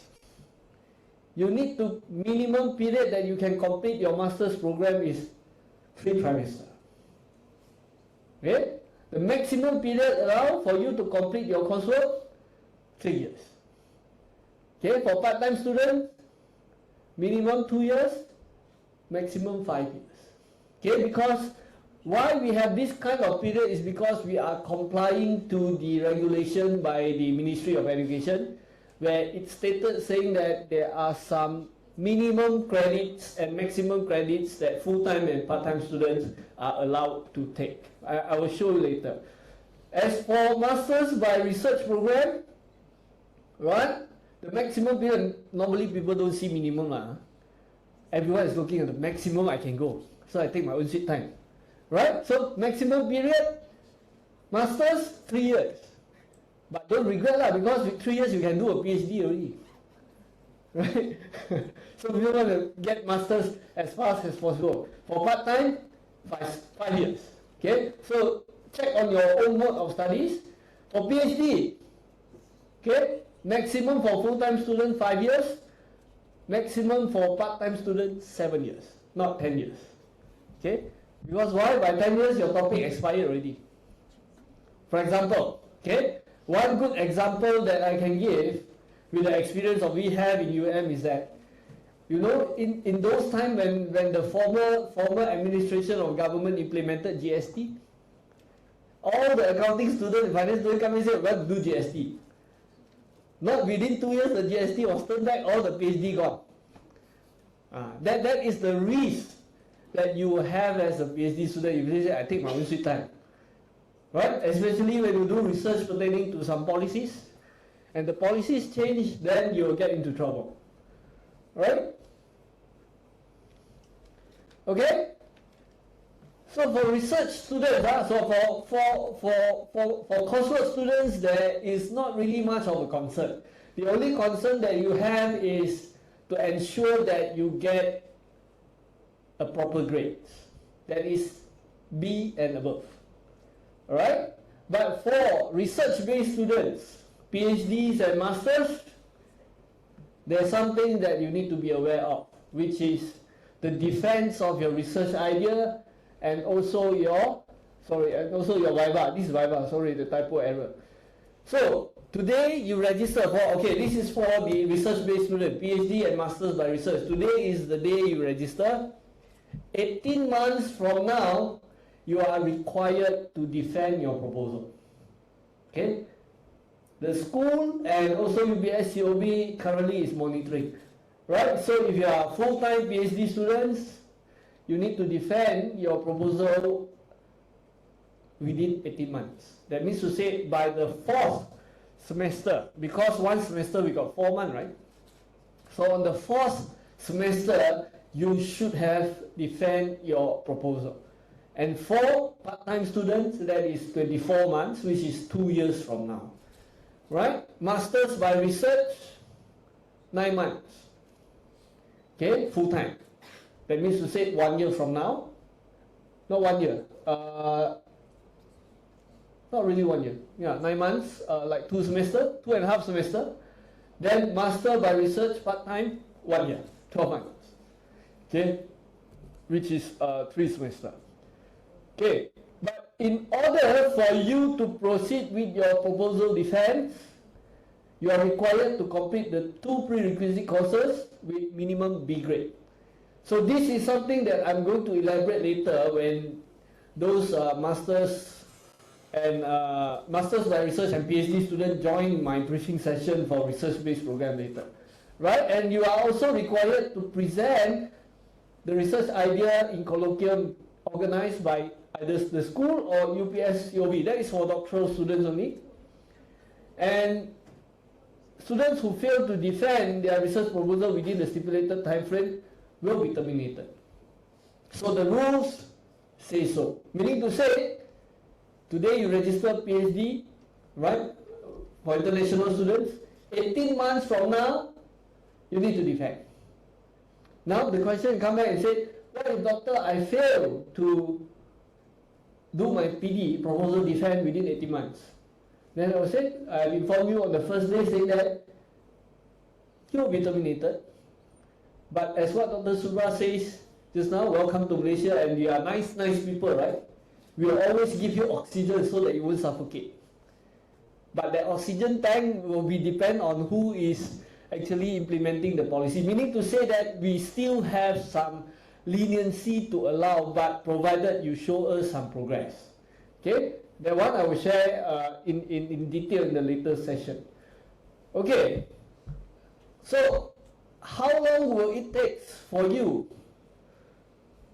you need to, minimum period that you can complete your master's program is 3 trimesters. Okay? The maximum period allowed for you to complete your coursework, 3 years. Okay, for part-time students, minimum 2 years, maximum 5 years. Okay, because why we have this kind of period is because we are complying to the regulation by the Ministry of Education, where it's stated saying that there are some minimum credits and maximum credits that full-time and part-time students are allowed to take. I will show you later. As for Masters by Research program, right, the maximum period, normally people don't see minimum. Everyone is looking at the maximum I can go. So I take my own sweet time. Right? So maximum period, Masters, 3 years. But don't regret because with 3 years you can do a PhD already. Right? So we want to get Masters as fast as possible. For part-time, 5 years. Okay? So check on your own mode of studies. For PhD, okay, maximum for full-time student 5 years, maximum for part-time student 7 years, not 10 years. Okay? Because why? By 10 years your topic expired already. For example, okay, one good example that I can give with the experience of we have in UM is that, you know, in those times when the former administration of government implemented GST, all the accounting students and finance students come and say, well, do GST. Not within 2 years the GST was turned back, all the PhD gone. That is the risk that you will have as a PhD student if you say, I take my own sweet time. Right? Especially when you do research pertaining to some policies, and the policies change, then you will get into trouble. Right? Okay? So for research students, so for coursework students, there is not really much of a concern. The only concern that you have is to ensure that you get a proper grade, that is B and above. Alright? But for research-based students, PhDs and Masters, there's something that you need to be aware of, which is the defense of your research idea and also your Viva. This is Viva, sorry, the typo error. So, today you register for, okay, this is for the research-based student, PhD and Masters by Research. Today is the day you register. 18 months from now, you are required to defend your proposal. Okay? The school and also UBS COB currently is monitoring. Right? So if you are full-time PhD students, you need to defend your proposal within 18 months. That means to say by the 4th semester, because one semester we got 4 months, right? So on the 4th semester, you should have defend your proposal. And for part-time students, that is 24 months, which is 2 years from now. Right? Masters by Research, 9 months. Okay, full-time. That means to say 1 year from now. Not 1 year. Not really 1 year. Yeah, 9 months, like 2 semester, 2.5 semester. Then Master by Research, part-time, 1 year, 12 months. Okay, which is 3 semester. Okay, but in order for you to proceed with your proposal defense, you are required to complete the 2 prerequisite courses with minimum B grade. So this is something that I'm going to elaborate later when those Masters and Masters by Research and PhD students join my briefing session for research-based program later. Right? And you are also required to present the research idea in colloquium organized by either the school or UPS COB. That is for doctoral students only. And students who fail to defend their research proposal within the stipulated time frame will be terminated. So the rules say so. Meaning to say, today you register PhD, right, for international students. 18 months from now, you need to defend. Now the question come back and say, what if doctor, I fail to do my PD, proposal defense within 18 months? Then I will say, I will inform you on the first day saying that you will be terminated. But as what Dr. Subra says just now, welcome to Malaysia and you are nice people, right? We will always give you oxygen so that you won't suffocate. But that oxygen tank will be depend on who is actually implementing the policy. Meaning to say that we still have some leniency to allow, but provided you show us some progress. Okay, that one I will share in detail in the later session. Okay, so how long will it take for you,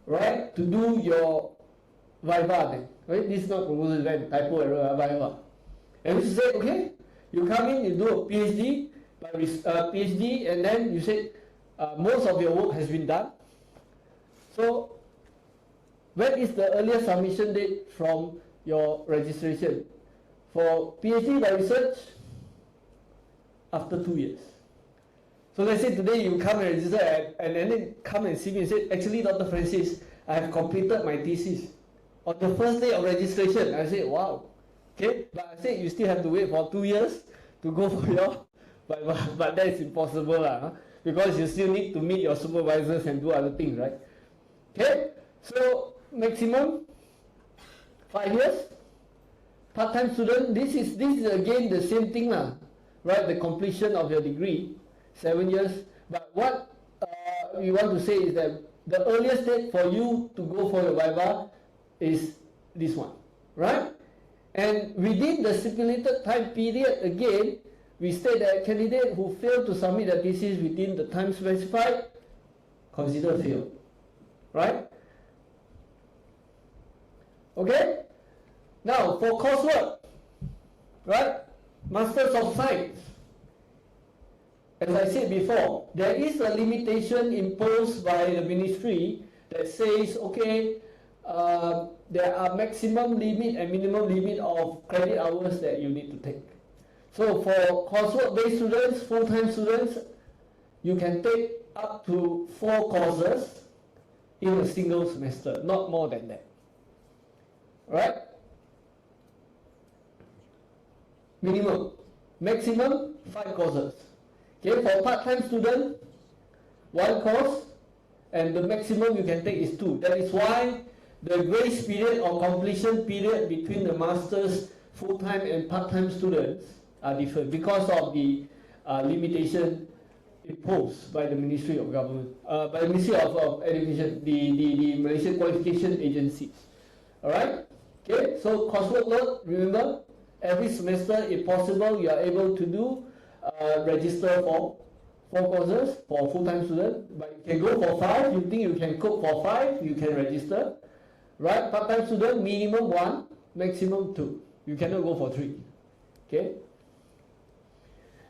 right, to do your Viva then? Right? This is not proposal event, typo error, Viva. And you say, okay, you come in, you do a PhD, PhD, and then you say most of your work has been done. So, when is the earliest submission date from your registration? For PhD by research, after 2 years. So let's say today you come and register and then come and see me and say, actually Dr. Francis, I have completed my thesis. On the first day of registration, I say, wow. Okay, but I say you still have to wait for 2 years to go for your, but that is impossible because you still need to meet your supervisors and do other things, right? Okay, so maximum 5 years. Part-time student, this is again the same thing right? The completion of your degree, 7 years. But what we want to say is that the earliest date for you to go for your Viva is this one, right? And within the stipulated time period, again, we state that candidate who failed to submit their thesis within the time specified, considered failed, right? Okay? Now, for coursework, right? Masters of Science. As I said before, there is a limitation imposed by the ministry that says, okay, there are maximum limit and minimum limit of credit hours that you need to take. So for coursework-based students, full-time students, you can take up to 4 courses in a single semester, not more than that. Right? Minimum. Maximum 5 courses. Okay, for part-time student, 1 course, and the maximum you can take is 2. That is why the grace period or completion period between the master's full-time and part-time students are different because of the limitation imposed by the Ministry of Government, by the Ministry of Education, the Malaysian Qualification Agencies. Alright? Okay, so coursework load, remember, every semester, if possible, you are able to do register for 4 courses for full-time student, but you can go for 5. You think you can cope for 5, you can register. Right? Part-time student, minimum 1, maximum 2. You cannot go for 3. Okay?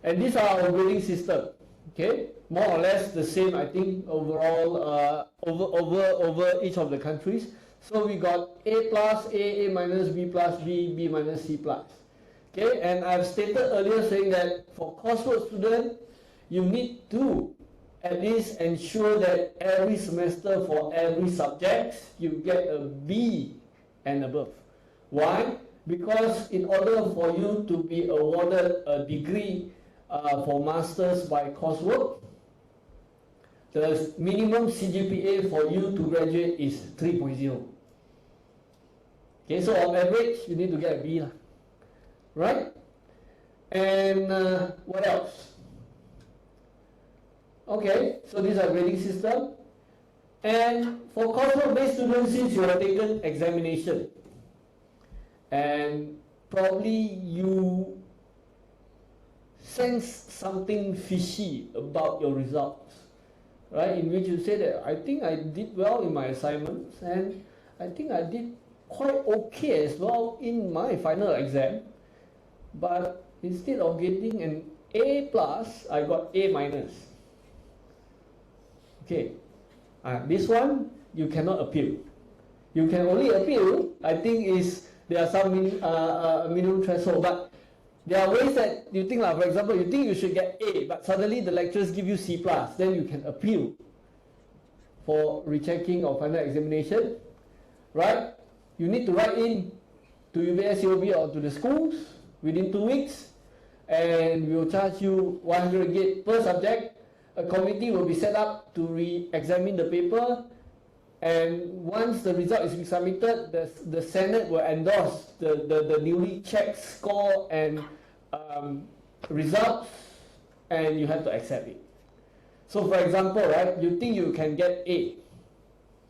And these are our grading system. Okay? More or less the same, I think, overall, over each of the countries. So we got A plus, A minus, B plus, B minus, C plus. Okay? And I've stated earlier saying that for coursework student, you need to at least ensure that every semester for every subject, you get a B and above. Why? Because in order for you to be awarded a degree for masters by coursework, the minimum CGPA for you to graduate is 3.0. Okay, so on average, you need to get a B, right? And what else? Okay, so these are grading system. And for coursework-based students, since you have taken examination, and probably you sense something fishy about your results, right? In which you say that I think I did well in my assignments, and I think I did quite okay as well in my final exam, but instead of getting an A plus, I got A minus. Okay, this one you cannot appeal. You can only appeal, I think, is there are some minimum threshold, but there are ways that you think, for example, you think you should get A, but suddenly the lecturers give you C plus, then you can appeal for rechecking of final examination, right? You need to write in to UBS, COB, or to the schools within 2 weeks, and we will charge you 100 ringgit per subject. A committee will be set up to re-examine the paper, and once the result is submitted, the Senate will endorse the newly checked score and results and you have to accept it. So for example, right, you think you can get A,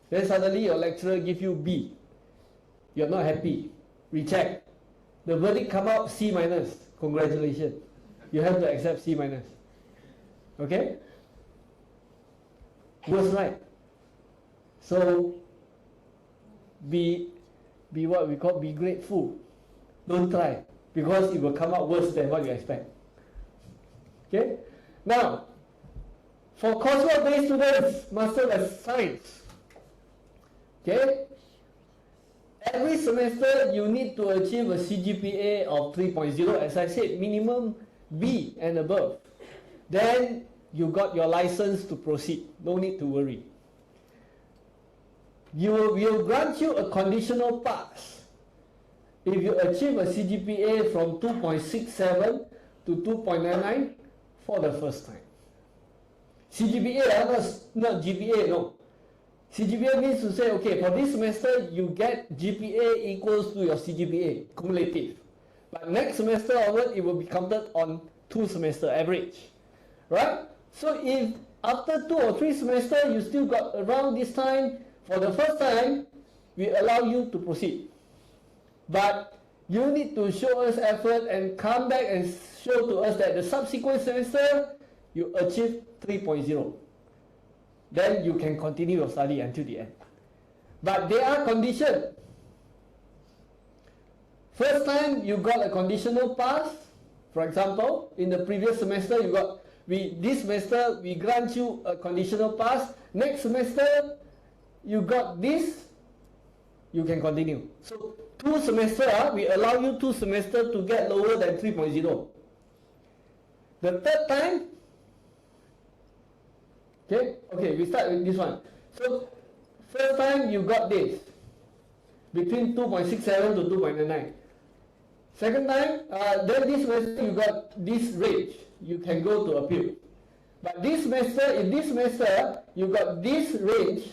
then suddenly your lecturer give you B. You're not happy, reject. The verdict come out C minus. Congratulations. You have to accept C minus. Okay? Worst, right? So be what we call be grateful. Don't try, because it will come out worse than what you expect. Okay? Now, for coursework-based students, Master of Science, okay? Every semester you need to achieve a CGPA of 3.0, as I said, minimum B and above. Then you got your license to proceed. No need to worry. We'll grant you a conditional pass if you achieve a CGPA from 2.67 to 2.99 for the first time. CGPA, not GPA, no. CGPA means to say, okay, for this semester you get GPA equals to your CGPA, cumulative. But next semester onward, it will be counted on 2 semester average, right? So if after 2 or 3 semesters you still got around this time, for the first time, we allow you to proceed. But you need to show us effort and come back and show to us that the subsequent semester you achieve 3.0. Then you can continue your study until the end. But there are conditions. First time you got a conditional pass. For example, in the previous semester you got, this semester we grant you a conditional pass. Next semester you got this, you can continue. So 2 semesters, we allow you 2 semesters to get lower than 3.0. The third time, okay, we start with this one. So first time you got this, between 2.67 to 2.99. Second time, then this semester you got this range, you can go to appeal. But this semester, in this semester, you got this range,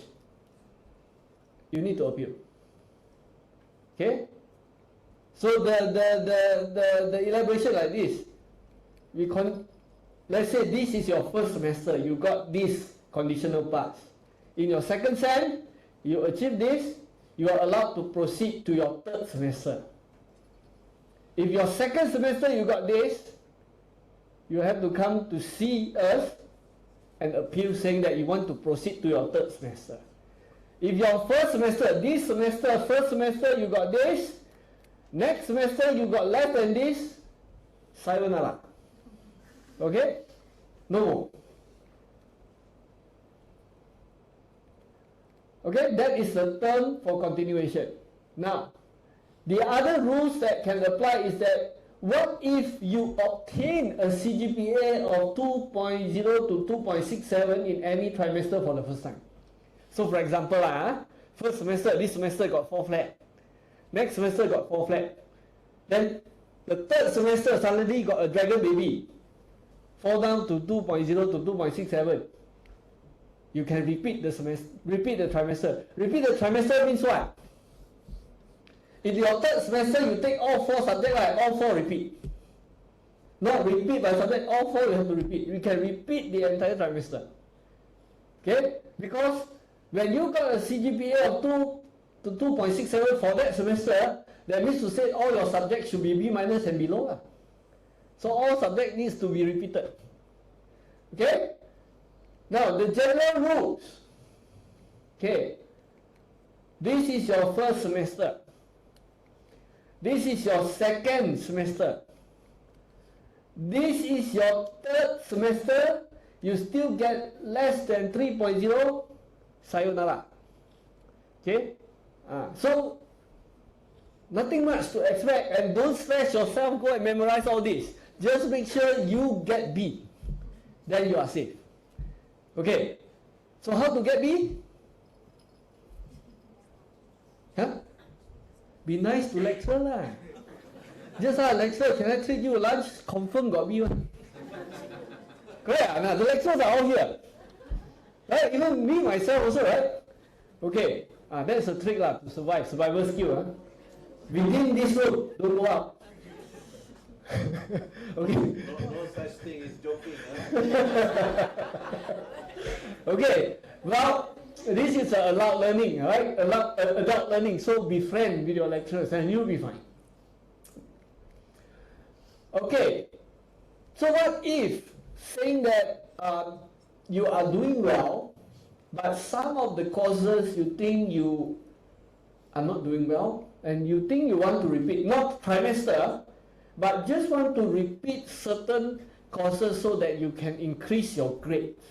you need to appeal. Okay? So the elaboration like this. Let's say this is your first semester, you got this conditional pass. In your second sem, you achieve this, you are allowed to proceed to your third semester. If your second semester you got this, you have to come to see us and appeal saying that you want to proceed to your third semester. If your first semester, this semester, first semester you got this, next semester you got less than this, sayonara. Okay? No more. Okay, that is the term for continuation. Now, the other rules that can apply is that what if you obtain a CGPA of 2.0 to 2.67 in any trimester for the first time? So for example, first semester, this semester got 4 flat. Next semester got 4 flat. Then the third semester suddenly got a dragon baby. Fall down to 2.0 to 2.67. You can repeat the semester, repeat the trimester. Repeat the trimester means what? In your third semester, you take all 4 subjects, right? All 4 repeat. Not repeat by subject, all 4 you have to repeat. You can repeat the entire trimester. Okay? Because when you got a CGPA of 2 to 2.67 for that semester, that means to say all your subjects should be B minus and below. So all subject needs to be repeated. Okay? Now the general rules. Okay. This is your first semester. This is your second semester. This is your third semester. You still get less than 3.0, sayonara. Okay? So nothing much to expect, and don't stress yourself, go and memorize all this. Just make sure you get B. Then you are safe. Okay. So how to get B? Be nice to lecturer lah. Just lecturer, can I treat you lunch? Confirm got B one. Correct? Now the lecturers are all here. Right? Even me myself also, right? Okay. That's a trick lah to survive. Survival skill. Within this room, don't go out. Okay. No such thing as joking. Okay. Well, this is adult learning, right? Adult learning. So be friend with your lecturers, and you'll be fine. Okay. So what if saying that you are doing well, but some of the courses you think you are not doing well, and you think you want to repeat, not trimester, but just want to repeat certain courses so that you can increase your grades.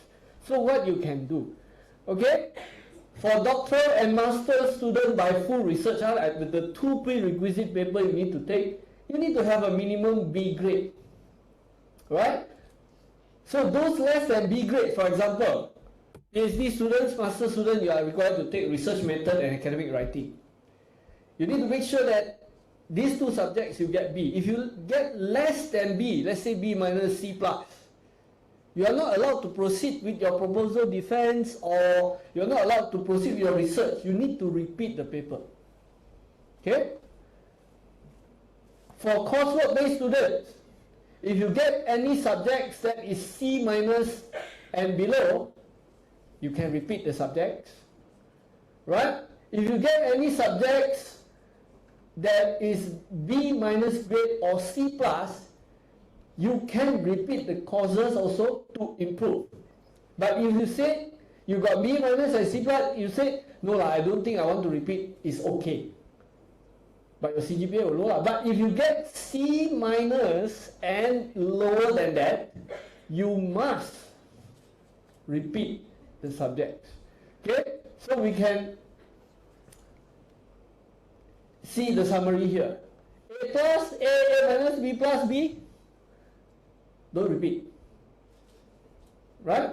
So what you can do, okay? For doctoral and master student by full research, the two prerequisite paper you need to take, you need to have a minimum B grade, right? So those less than B grade, for example, PhD students, master student, you are required to take research method and academic writing. You need to make sure that these two subjects you get B. If you get less than B, let's say B minus C plus, you are not allowed to proceed with your proposal defense, or you are not allowed to proceed with your research. You need to repeat the paper. Okay? For coursework-based students, if you get any subjects that is C minus and below, you can repeat the subjects, right? If you get any subjects that is B minus grade or C plus, you can repeat the courses also to improve. But if you say you got B minus and C plus, you say, no lah, I don't think I want to repeat, it's okay. But your CGPA will low lah. But if you get C minus and lower than that, you must repeat the subjects. Okay? So we can see the summary here. A plus, A minus, B plus, B. Don't repeat. Right?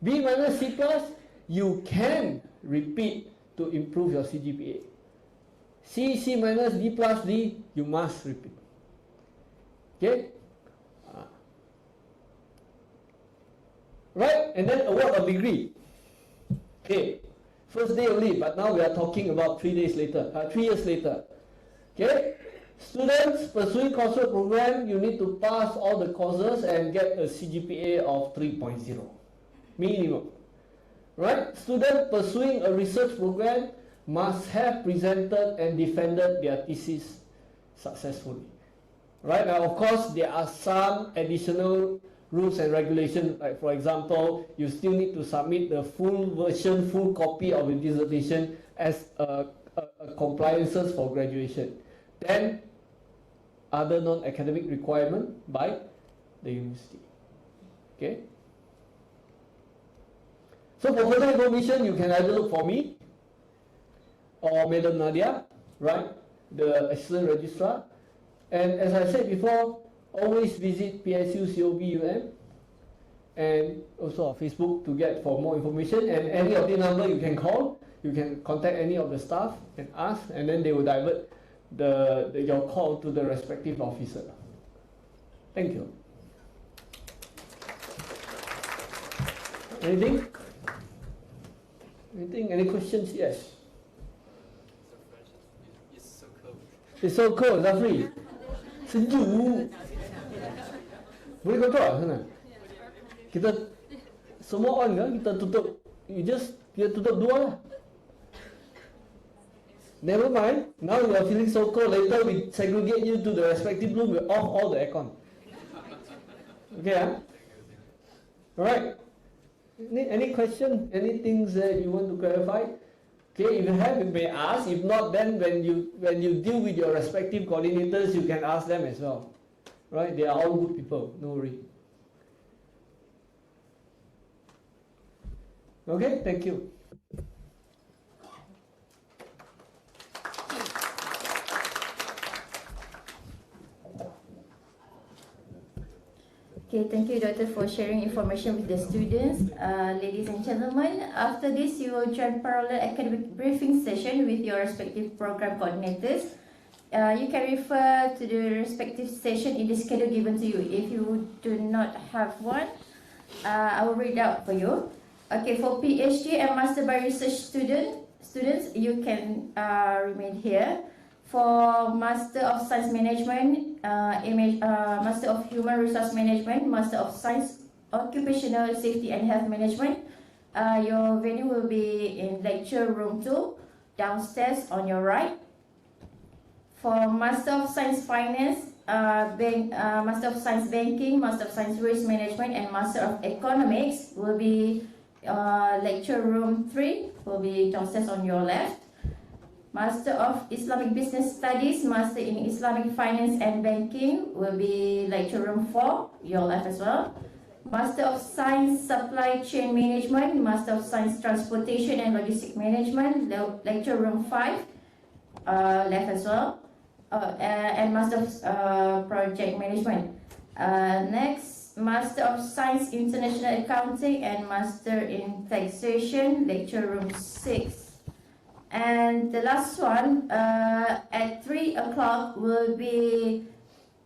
B minus, C plus, you can repeat to improve your CGPA. C minus, D plus, D, you must repeat. Okay? Right? And then award of degree. Okay. First day only, but now we are talking about 3 days later, 3 years later. Okay? Students pursuing coursework program, you need to pass all the courses and get a CGPA of 3.0 minimum. Right? Students pursuing a research program must have presented and defended their thesis successfully. Right? Now, of course, there are some additional rules and regulations, like for example, you still need to submit the full version, full copy of your dissertation as a compliances for graduation. Then, other non-academic requirement by the university. Okay? So for further information, you can either look for me or Madam Nadia, right? The assistant registrar. And as I said before, always visit PSU COB and also our Facebook to get for more information, and any of the number you can call, you can contact any of the staff and ask, and then they will divert your call to the respective officer. Thank you. Anything? Anything? Any questions? Yes. It's so cold. It's so cold, Zafri. Sejuk. Boleh kontrol sana? Kita semua on ke? Kita tutup. Kita tutup dua lah. Never mind. Now you are feeling so cold. Later we segregate you to the respective room. We off all the aircon. Okay, huh? Alright. Any question? Any things that you want to clarify? Okay, if you have, you may ask. If not, then when you deal with your respective coordinators, you can ask them as well. Right? They are all good people. No worry. Okay, thank you. Okay, thank you, Doctor, for sharing information with the students. Ladies and gentlemen, after this, you will join parallel academic briefing session with your respective program coordinators. You can refer to the respective session in the schedule given to you. If you do not have one, I will read out for you. Okay, for PhD and Master by Research students, you can remain here. For Master of Science Management, Master of Human Resource Management, Master of Science Occupational Safety and Health Management, your venue will be in lecture room 2, downstairs on your right. For Master of Science Finance, Master of Science Banking, Master of Science Risk Management, and Master of Economics will be lecture room 3, will be downstairs on your left. Master of Islamic Business Studies, Master in Islamic Finance and Banking will be lecture room 4, your left as well. Master of Science Supply Chain Management, Master of Science Transportation and Logistics Management, lecture room 5, left as well. And Master of Project Management. Next, Master of Science International Accounting and Master in Taxation, lecture room 6. And the last one, at 3 o'clock will be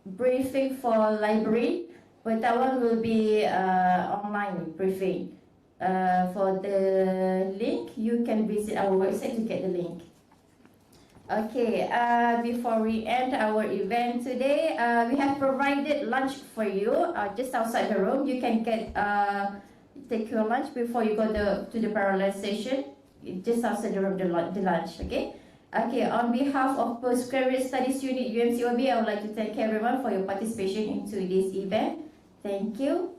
briefing for library, but that one will be online briefing. For the link, you can visit our website to get the link. Okay, before we end our event today, we have provided lunch for you just outside the room. You can take your lunch before you go to the parallel session. Just outside the room, the lunch, okay? Okay, on behalf of Postgraduate Studies Unit UMCOB, I would like to thank everyone for your participation into this event. Thank you.